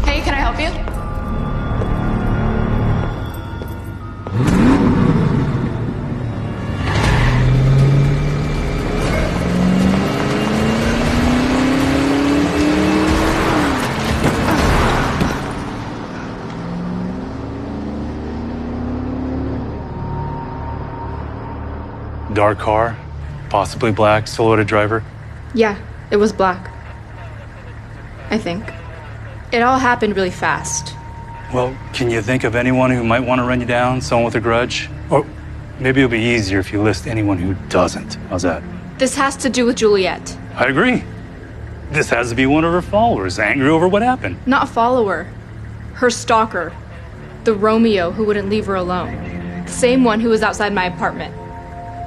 Hey, can I help you? Dark car, possibly black, silhouetted driver. Yeah, it was black. I think. It all happened really fast. Well, can you think of anyone who might want to run you down, someone with a grudge? Or maybe it'll be easier if you list anyone who doesn't. How's that? This has to do with Juliet. I agree. This has to be one of her followers, angry over what happened. Not a follower. Her stalker. The Romeo who wouldn't leave her alone. The same one who was outside my apartment.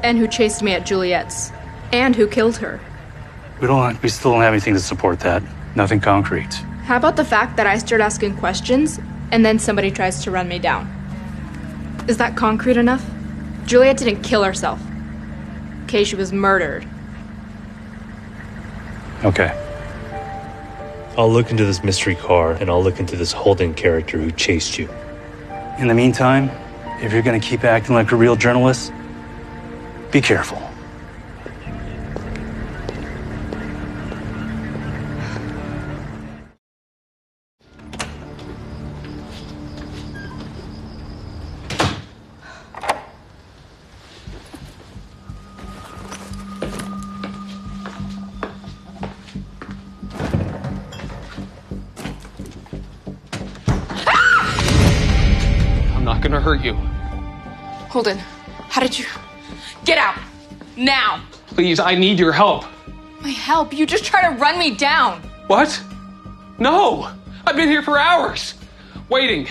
And who chased me at Juliet's. And who killed her. We still don't have anything to support that. Nothing concrete. How about the fact that I start asking questions and then somebody tries to run me down? Is that concrete enough? Juliet didn't kill herself. Okay, she was murdered. Okay. I'll look into this mystery car and I'll look into this Holden character who chased you. In the meantime, if you're gonna keep acting like a real journalist, be careful. I'm not gonna hurt you. Holden, how did you... Get out! Now! Please, I need your help. My help? You just try to run me down! What? No! I've been here for hours. Waiting.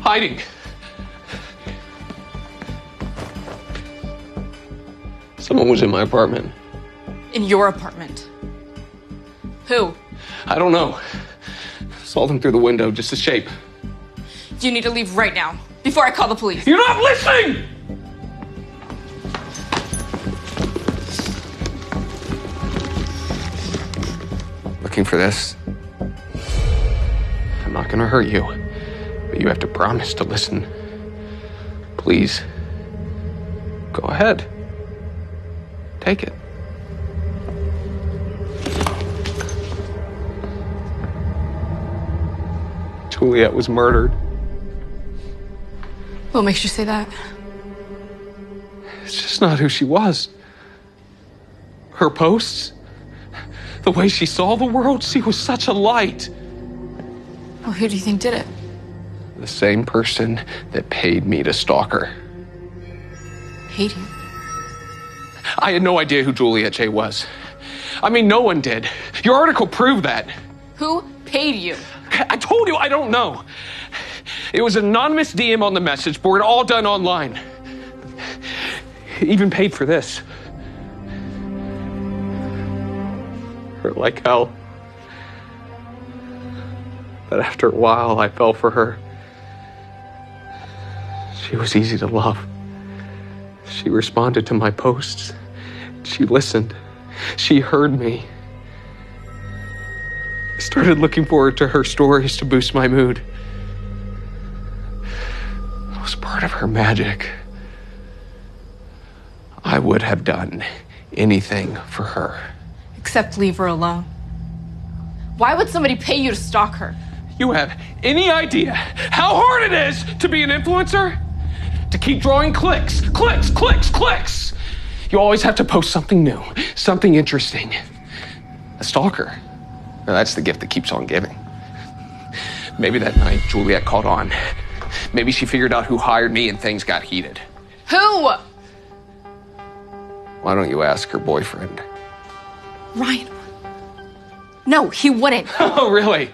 Hiding. Someone was in my apartment. In your apartment? Who? I don't know. Saw them through the window, just a shape. You need to leave right now, before I call the police. You're not listening! Looking for this? I'm not gonna hurt you, but you have to promise to listen. Please. Go ahead. Take it. Juliet was murdered. What makes you say that? It's just not who she was. Her posts, the way she saw the world, she was such a light. Well, who do you think did it? The same person that paid me to stalk her. Paid you? I had no idea who Juliet J was. I mean, no one did. Your article proved that. Who paid you? I told you I don't know. It was an anonymous DM on the message board, all done online. Even paid for this. Hurt like hell. But after a while, I fell for her. She was easy to love. She responded to my posts, She listened. She heard me. I started looking forward to her stories to boost my mood. It was part of her magic. I would have done anything for her. Except leave her alone. Why would somebody pay you to stalk her? You have any idea how hard it is to be an influencer? To keep drawing clicks, clicks, clicks, clicks. You always have to post something new, something interesting. A stalker. Well, that's the gift that keeps on giving. Maybe that night Juliet caught on. Maybe she figured out who hired me and things got heated. Who? Why don't you ask her boyfriend? Ryan. No, he wouldn't. Oh, really?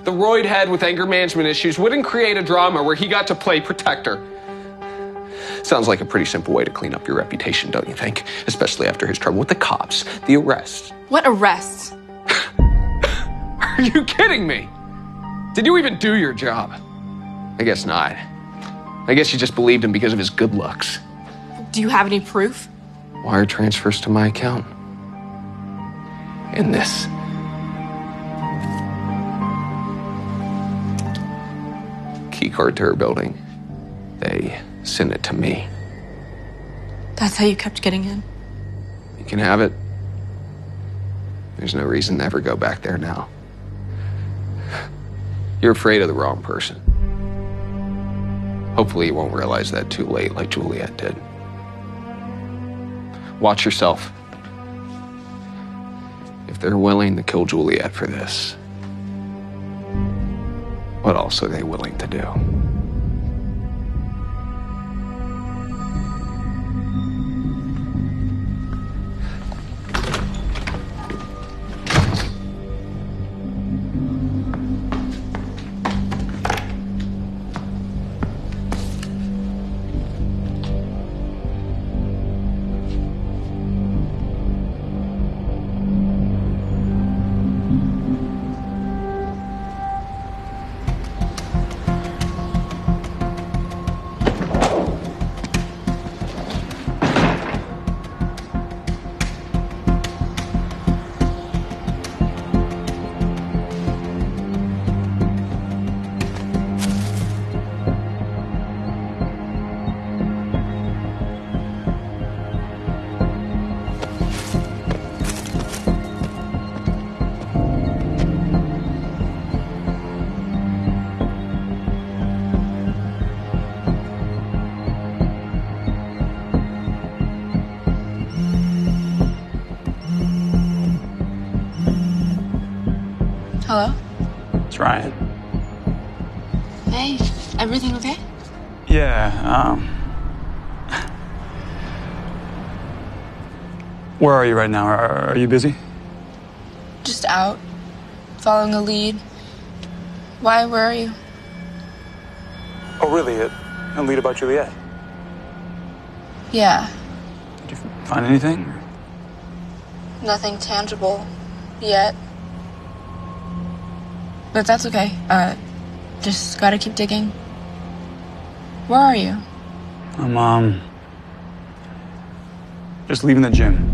The roid head with anger management issues wouldn't create a drama where he got to play protector. Sounds like a pretty simple way to clean up your reputation, don't you think? Especially after his trouble with the cops, the arrests. What arrests? Are you kidding me? Did you even do your job? I guess not. I guess you just believed him because of his good looks. Do you have any proof? Wire transfers to my account. And this. Key card to her building. They sent it to me. That's how you kept getting in? You can have it. There's no reason to ever go back there now. You're afraid of the wrong person. Hopefully you won't realize that too late like Juliet did. Watch yourself. If they're willing to kill Juliet for this, what else are they willing to do? Hello? It's Ryan. Hey, everything okay? Yeah, where are you right now? Are you busy? Just out, following a lead. Why, where are you? Oh, really? A lead about Juliet? Yeah, Did you find anything? nothing tangible yet. But that's okay. Just gotta keep digging. Where are you? I'm, just leaving the gym.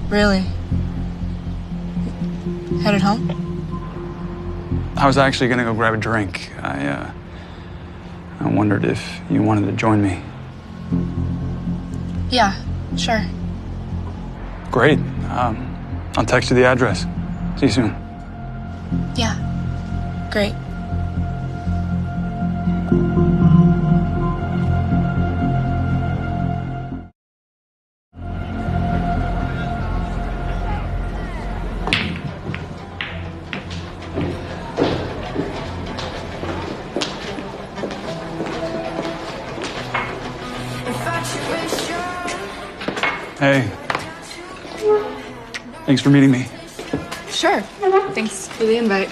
Really? Headed home? I was actually gonna go grab a drink. I wondered if you wanted to join me. Yeah, sure. Great. I'll text you the address. See you soon. Yeah. Great. Hey. Thanks for meeting me. Sure. Thanks for the invite.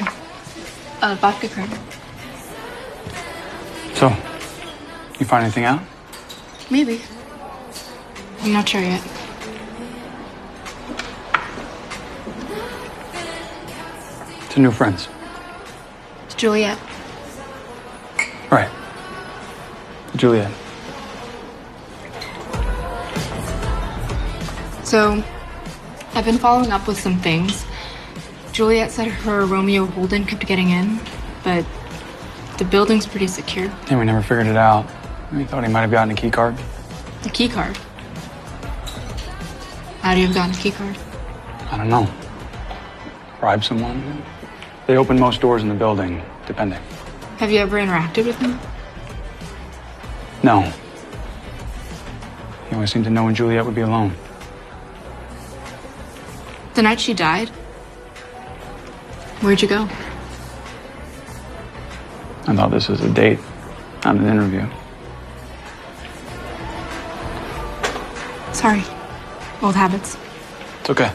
Vodka cream. So, you find anything out? Maybe. I'm not sure yet. To new friends. It's Juliet. Right. Juliet. So So, I've been following up with some things. Juliet said her Romeo Holden kept getting in, but the building's pretty secure. And we never figured it out. We thought he might have gotten a key card. A key card? How do you have gotten a key card? I don't know. Bribe someone? They open most doors in the building, depending. Have you ever interacted with him? No. He always seemed to know when Juliet would be alone. The night she died? Where'd you go? I thought this was a date, not an interview. Sorry. Old habits. It's okay.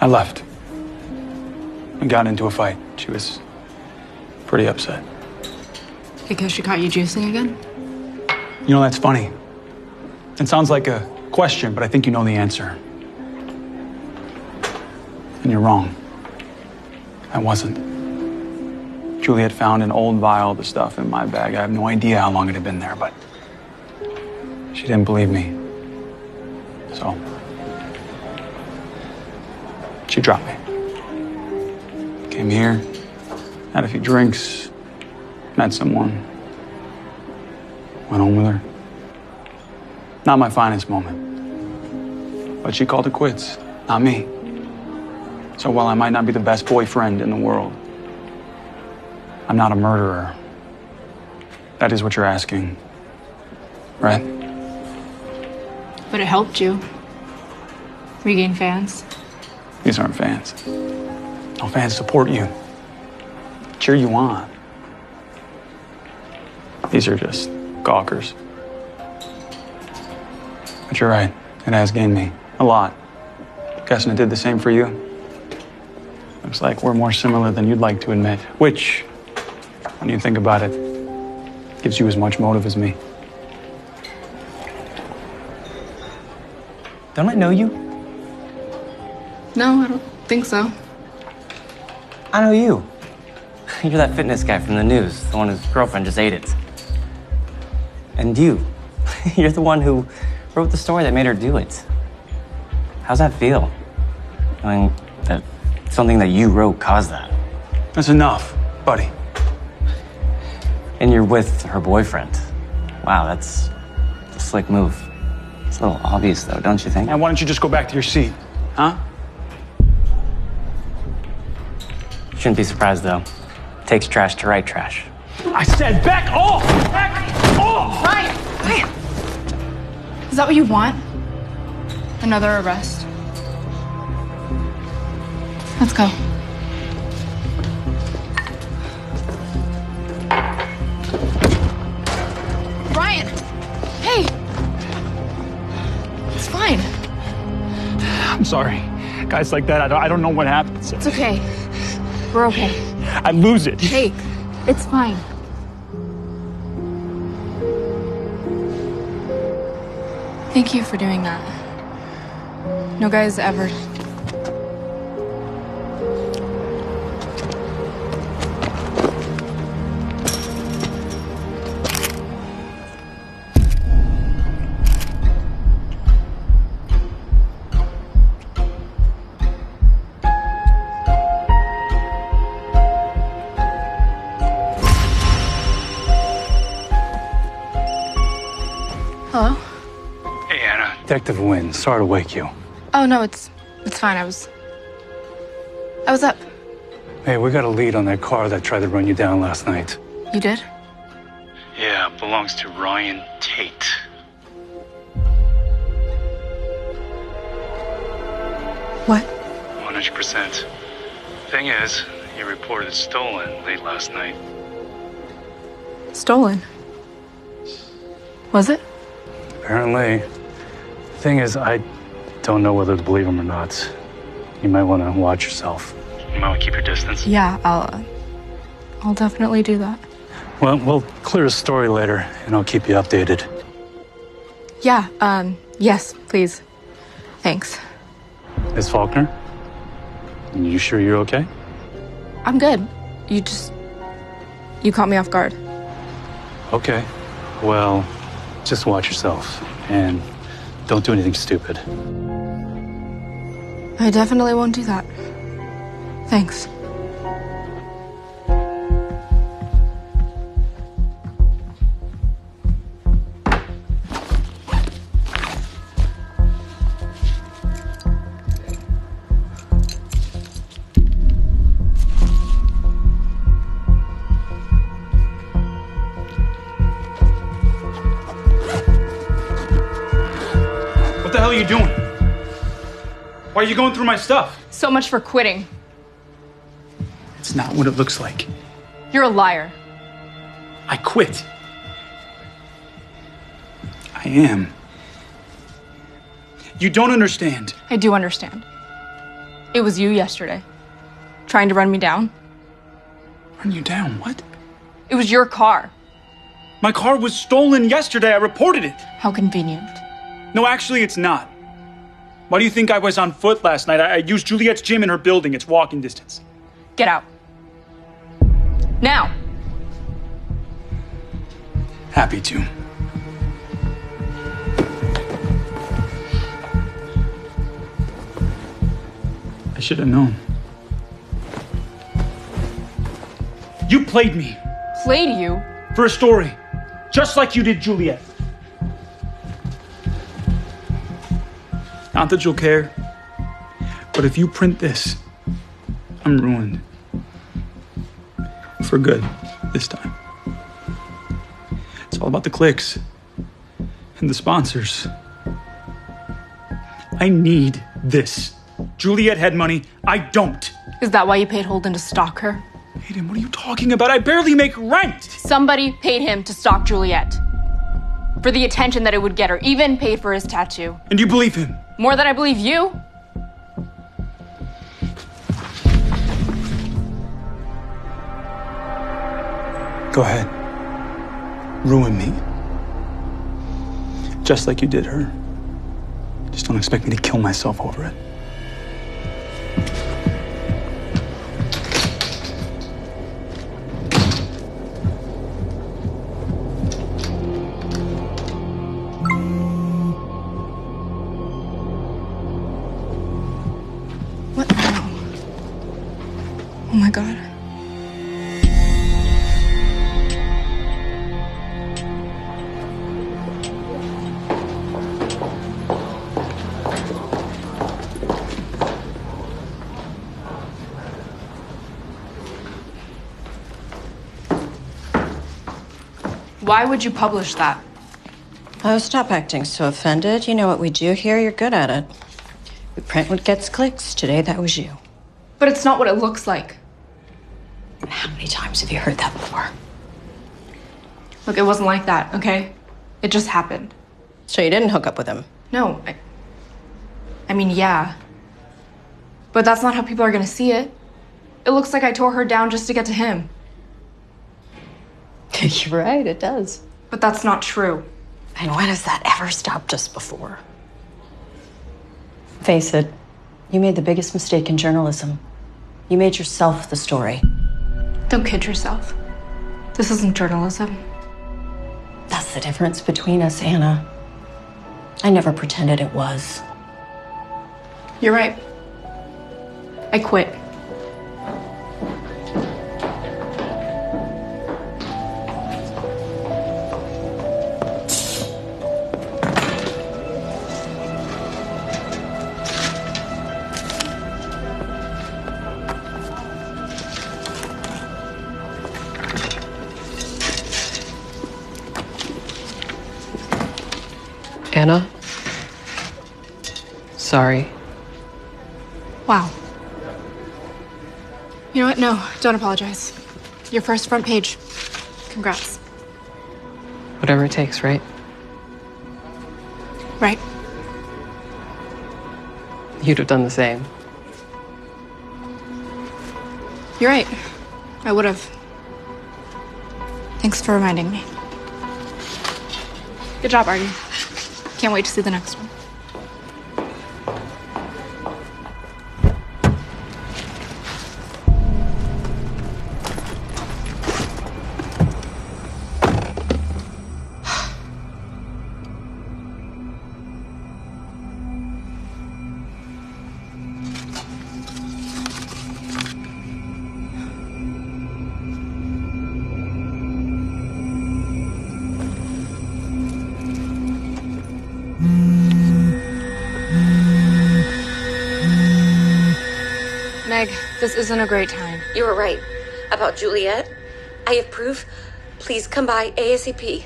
I left. We got into a fight. She was pretty upset. Because she caught you juicing again? You know, that's funny. It sounds like a question, but I think you know the answer. And you're wrong. I wasn't. Juliet found an old vial of the stuff in my bag. I have no idea how long it had been there, but she didn't believe me. So she dropped me. Came here, had a few drinks, met someone, went home with her. Not my finest moment. But she called it quits, not me. So while I might not be the best boyfriend in the world, I'm not a murderer. That is what you're asking, right? But it helped you. Regain fans. These aren't fans. No, fans support you, cheer you on. These are just gawkers. But you're right, it has gained me a lot. Guessing it did the same for you. Looks like we're more similar than you'd like to admit, which, when you think about it, gives you as much motive as me. Don't I know you? No, I don't think so. I know you. You're that fitness guy from the news, the one whose girlfriend just ate it. And you're the one who wrote the story that made her do it. How's that feel? Knowing that something that you wrote caused that. That's enough, buddy. And you're with her boyfriend. Wow, that's a slick move. It's a little obvious, though, don't you think? And why don't you just go back to your seat, huh? Shouldn't be surprised, though. Takes trash to write trash. I said back off! Back off! Ryan! Is that what you want? Another arrest? Let's go. Ryan! Hey! It's fine. I'm sorry. Guys like that, I don't know what happens. It's okay. We're okay. I lose it. Hey, it's fine. Thank you for doing that. No guy's ever. Hello? Hey, Anna. Detective Wynn, sorry to wake you. Oh no, it's fine. I was up. Hey, we got a lead on that car that tried to run you down last night. You did? Yeah, belongs to Ryan Tate. What? 100%. Thing is, he reported stolen late last night. Stolen? Was it? Apparently. Thing is, I don't know whether to believe him or not. You might want to watch yourself. You might want to keep your distance. Yeah, I'll definitely do that. Well, we'll clear the story later, and I'll keep you updated. Yeah, yes, please. Thanks. Miss Faulkner? You sure you're okay? I'm good. You caught me off guard. Okay. Well, Just watch yourself and don't do anything stupid. I definitely won't do that. Thanks. What the hell are you doing? Why are you going through my stuff? So much for quitting. It's not what it looks like. You're a liar. I quit. I am. You don't understand. I do understand. It was you yesterday. Trying to run me down. Run you down? What? It was your car. My car was stolen yesterday. I reported it. How convenient. No, actually, it's not. Why do you think I was on foot last night? I used Juliet's gym in her building. It's walking distance. Get out. Now. Happy to. I should have known. You played me. Played you? For a story. Just like you did Juliet. Not that you'll care, but if you print this, I'm ruined. For good, this time. It's all about the clicks and the sponsors. I need this. Juliet had money, I don't. Is that why you paid Holden to stalk her? Hayden, what are you talking about? I barely make rent. Somebody paid him to stalk Juliet. For the attention that it would get her, even paid for his tattoo. And you believe him? More than I believe you. Go ahead. Ruin me. Just like you did her. Just don't expect me to kill myself over it. What now? Oh my god. Why would you publish that? Oh, stop acting so offended. You know what we do here. You're good at it. We print what gets clicks. Today, that was you. But it's not what it looks like. How many times have you heard that before? Look, it wasn't like that, okay? It just happened. So you didn't hook up with him? No, I mean, yeah. But that's not how people are gonna see it. It looks like I tore her down just to get to him. You're right, it does. But that's not true. And when has that ever stopped us before? Face it, you made the biggest mistake in journalism. You made yourself the story. Don't kid yourself. This isn't journalism. That's the difference between us, Anna. I never pretended it was. You're right. I quit. Anna? Sorry. Wow. You know what? No, don't apologize. Your first front page. Congrats. Whatever it takes, right? Right. You'd have done the same. You're right. I would have. Thanks for reminding me. Good job, Artie. Can't wait to see the next one. Meg, this isn't a great time. You were right about Juliet. I have proof. Please come by ASAP.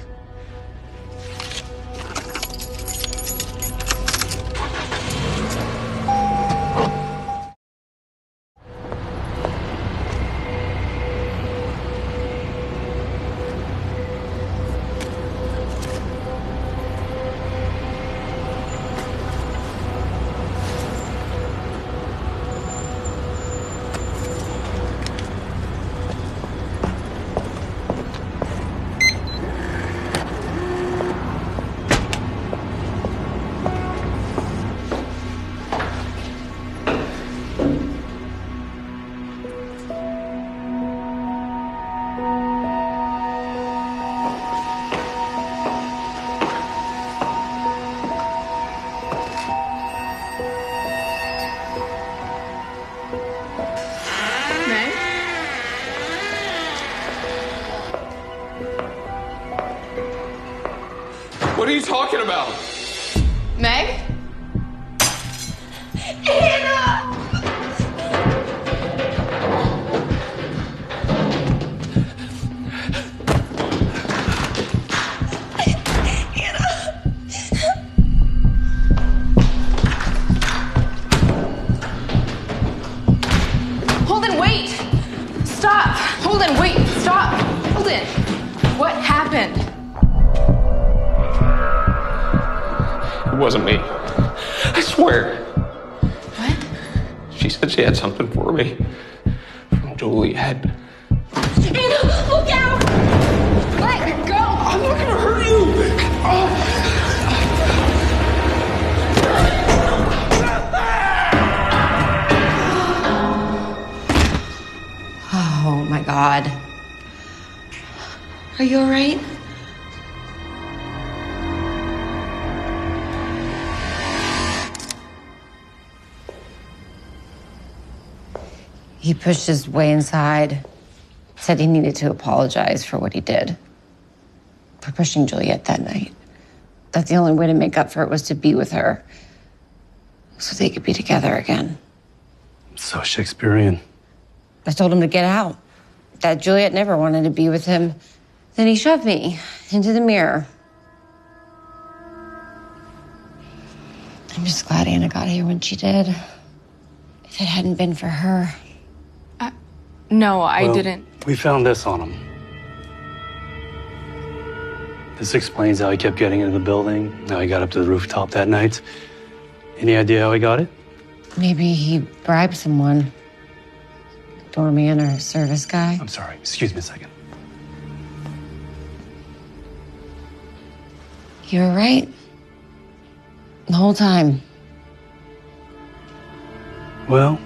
What are you talking about? Meg? Holden, wait! Stop! Holden, wait! Stop! Holden! What happened? It wasn't me. I swear. What? She said she had something for me. From Juliet. Anna, look out! Let go! I'm not gonna hurt you! Oh my God. Are you all right? He pushed his way inside, said he needed to apologize for what he did, for pushing Juliet that night. That the only way to make up for it was to be with her, so they could be together again. So Shakespearean. I told him to get out, that Juliet never wanted to be with him. Then he shoved me into the mirror. I'm just glad Anna got here when she did. If it hadn't been for her. No, I Well, didn't. We found this on him. This explains how he kept getting into the building, how he got up to the rooftop that night. Any idea how he got it? Maybe he bribed someone. Doorman or service guy. I'm sorry, excuse me a second. You were right. The whole time. Well,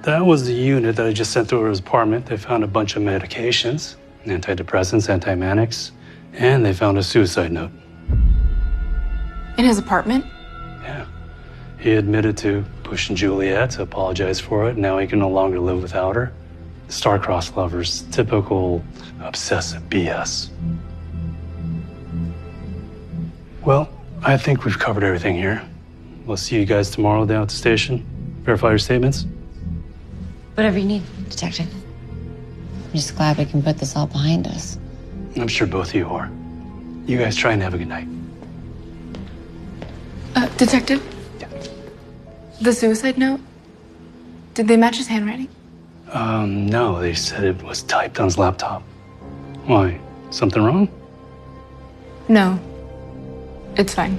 that was the unit that I just sent through his apartment. They found a bunch of medications, antidepressants, antimanics, and they found a suicide note. In his apartment? Yeah. He admitted to pushing Juliet to apologize for it. Now he can no longer live without her. Star-crossed lovers, typical obsessive BS. Well, I think we've covered everything here. We'll see you guys tomorrow down at the station. Verify your statements. Whatever you need, Detective. I'm just glad we can put this all behind us. I'm sure both of you are. You guys try and have a good night. Detective? Yeah. The suicide note? Did they match his handwriting? No, they said it was typed on his laptop. Why? Something wrong? No. It's fine.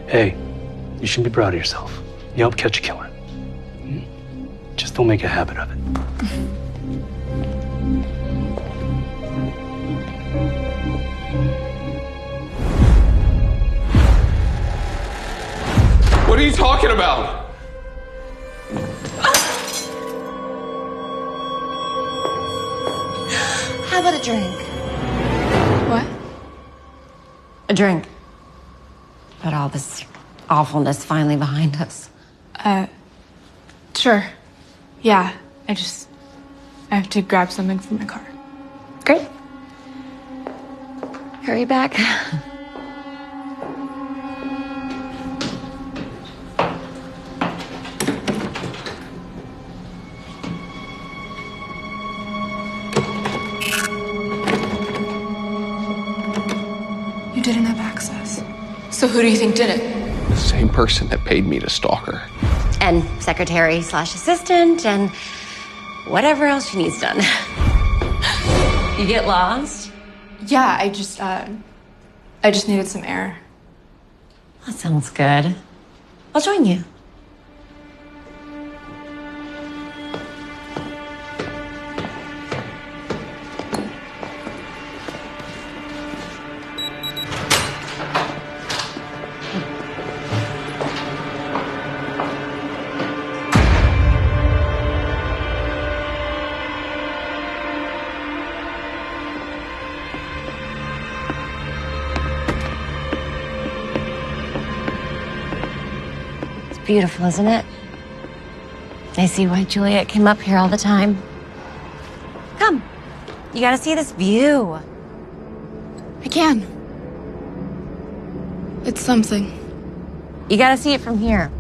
Hey, you should be proud of yourself. You helped catch a killer. Just don't make a habit of it. What are you talking about? How about a drink? What? A drink. Put all this awfulness finally behind us. Sure. Yeah, I have to grab something from my car. Great. Hurry back. didn't have access. So who do you think did it? The same person that paid me to stalk her. And secretary/assistant and whatever else she needs done. You get lost? Yeah, I just needed some air. That sounds good. I'll join you. Beautiful, isn't it? I see why Juliet came up here all the time. Come. You gotta see this view. I can. It's something. You gotta see it from here.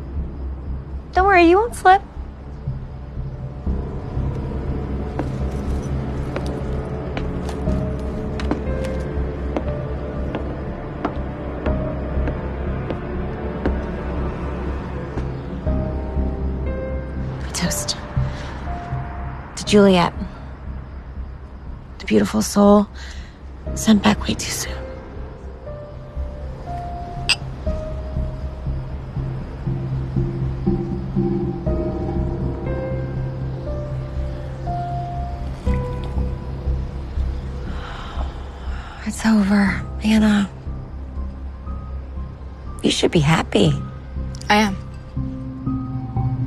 Don't worry, you won't slip. Toast to Juliet, the beautiful soul sent back way too soon. It's over, Anna. You should be happy. I am.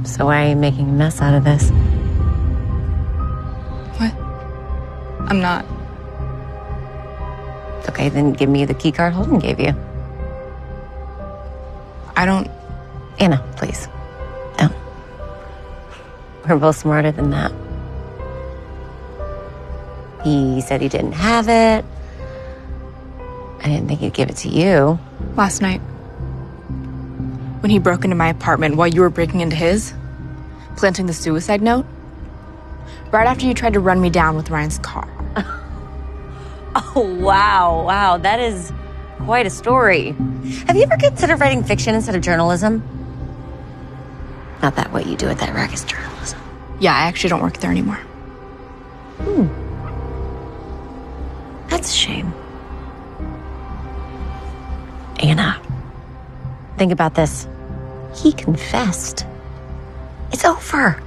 So why are you making a mess out of this? What? I'm not. Okay, then give me the key card Holden gave you. I don't... Anna, please. No. We're both smarter than that. He said he didn't have it. I didn't think he'd give it to you. Last night. When he broke into my apartment while you were breaking into his, planting the suicide note, right after you tried to run me down with Ryan's car. Oh, wow. Wow, that is quite a story. Have you ever considered writing fiction instead of journalism? Not that what you do at that rack is journalism. Yeah, I actually don't work there anymore. That's a shame. Anna, think about this. He confessed. It's over.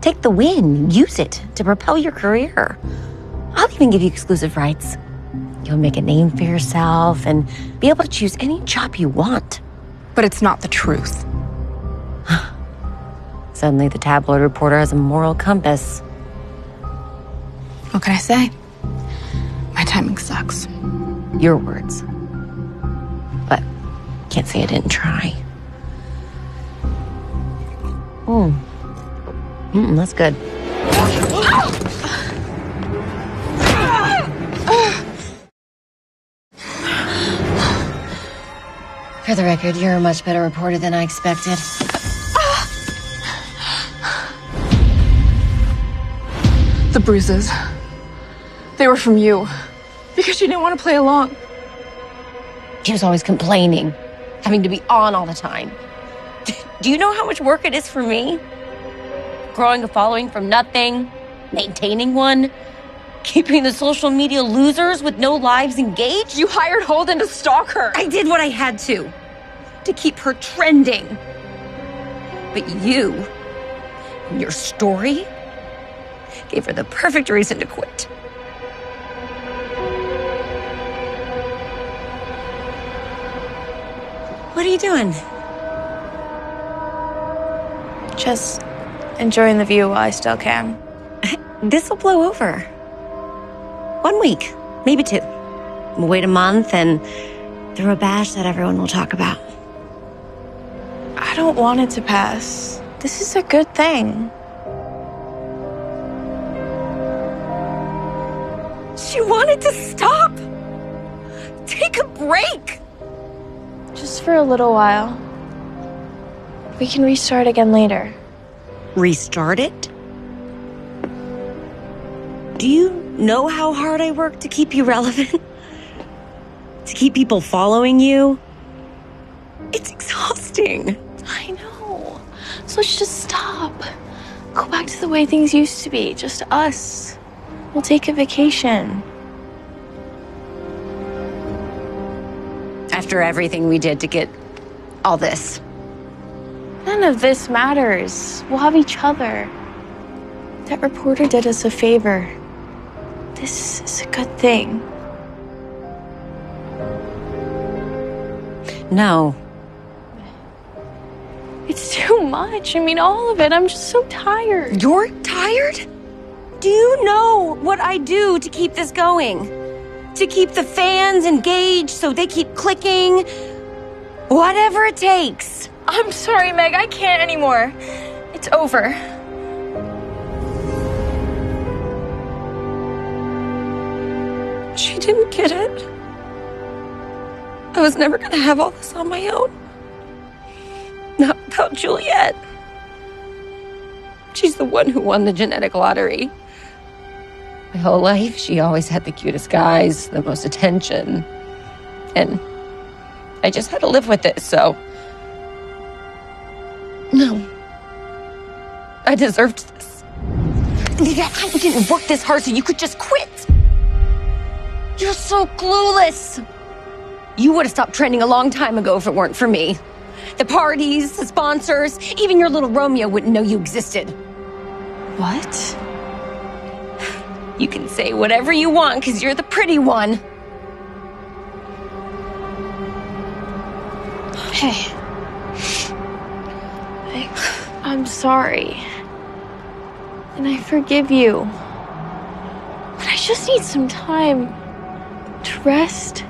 Take the win. Use it to propel your career. I'll even give you exclusive rights. You'll make a name for yourself and be able to choose any job you want. But it's not the truth. Suddenly the tabloid reporter has a moral compass. What can I say? My timing sucks. Your words. But can't say I didn't try. That's good. For the record, you're a much better reporter than I expected. The bruises. They were from you. Because you didn't want to play along. She was always complaining, having to be on all the time. Do you know how much work it is for me? Growing a following from nothing, maintaining one, keeping the social media losers with no lives engaged. You hired Holden to stalk her. I did what I had to keep her trending. But you, and your story, gave her the perfect reason to quit. What are you doing? Just enjoying the view while I still can. This will blow over. 1 week, maybe 2. We'll wait a month and throw a bash that everyone will talk about. I don't want it to pass. This is a good thing. She wanted to stop. Take a break. Just for a little while. We can restart again later. Restart it? Do you know how hard I work to keep you relevant? To keep people following you? It's exhausting. I know. So let's just stop. Go back to the way things used to be. Just us. We'll take a vacation. After everything we did to get all this. None of this matters. We'll have each other. That reporter did us a favor. This is a good thing. No. It's too much. I mean, all of it. I'm just so tired. You're tired? Do you know what I do to keep this going? To keep the fans engaged so they keep clicking? Whatever it takes. I'm sorry, Meg. I can't anymore. It's over. She didn't get it. I was never gonna have all this on my own. Not without Juliet. She's the one who won the genetic lottery. My whole life, she always had the cutest guys, the most attention. And I just had to live with it, so... No. I deserved this. Olivia, I didn't work this hard so you could just quit. You're so clueless. You would have stopped trending a long time ago if it weren't for me. The parties, the sponsors, even your little Romeo wouldn't know you existed. What? You can say whatever you want because you're the pretty one. Hey. I'm sorry. And I forgive you. But I just need some time to rest.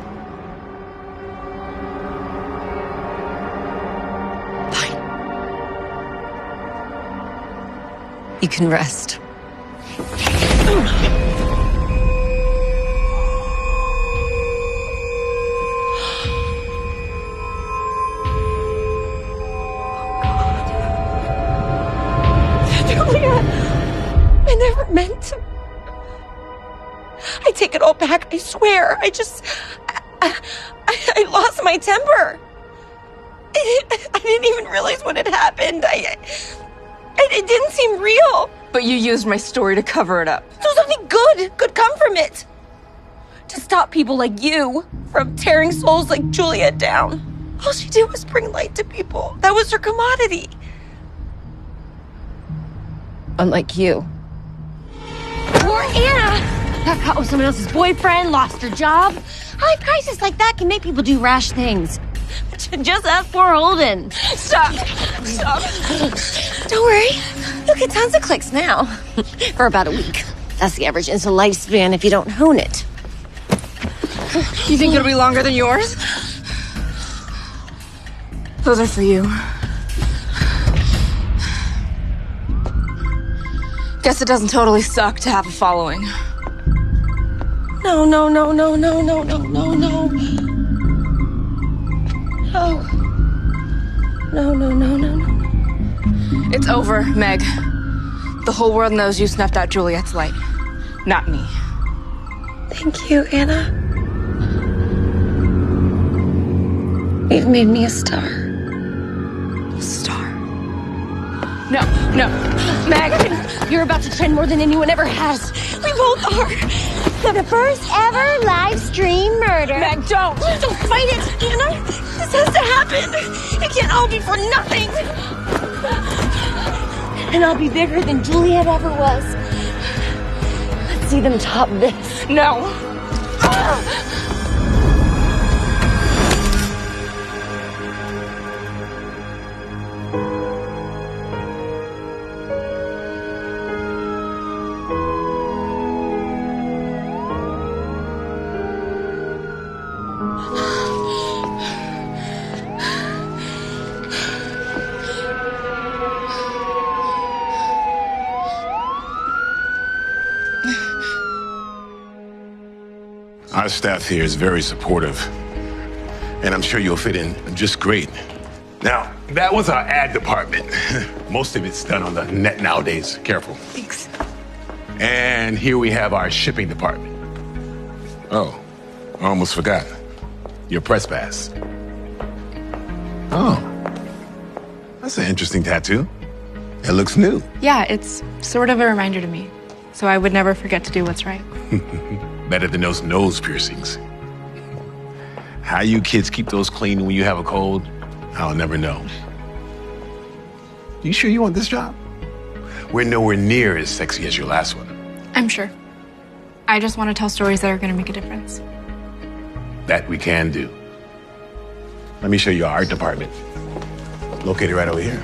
You can rest. Julia, I never meant to. I take it all back, I swear. I lost my temper. I didn't even realize what had happened. It didn't seem real. But you used my story to cover it up. So something good could come from it. To stop people like you from tearing souls like Juliet down. All she did was bring light to people. That was her commodity. Unlike you. Or Anna. Got caught with someone else's boyfriend, lost her job. A life crisis like that can make people do rash things. Just ask poor Holden. Stop. Don't worry. You'll get tons of clicks now. For about a week. That's the average instant lifespan if you don't hone it. You think it'll be longer than yours? Those are for you. Guess it doesn't totally suck to have a following. No. It's over, Meg. The whole world knows you snuffed out Juliet's light. Not me. Thank you, Anna. You've made me a star. No. Meg! You're about to trend more than anyone ever has. We both are. For the first ever live stream murder. Meg, don't! Don't fight it, Anna! This has to happen! It can't all be for nothing! And I'll be bigger than Juliet ever was. Let's see them top this. No! Our staff here is very supportive, and I'm sure you'll fit in just great. Now, that was our ad department. Most of it's done on the net nowadays. Careful. Thanks. And here we have our shipping department. Oh, I almost forgot. your press pass. Oh. That's an interesting tattoo. It looks new. Yeah, it's sort of a reminder to me. So I would never forget to do what's right. Better than those nose piercings. How you kids keep those clean when you have a cold, I'll never know. You sure you want this job? We're nowhere near as sexy as your last one. I'm sure. I just want to tell stories that are going to make a difference. That we can do. Let me show you our art department. Located right over here.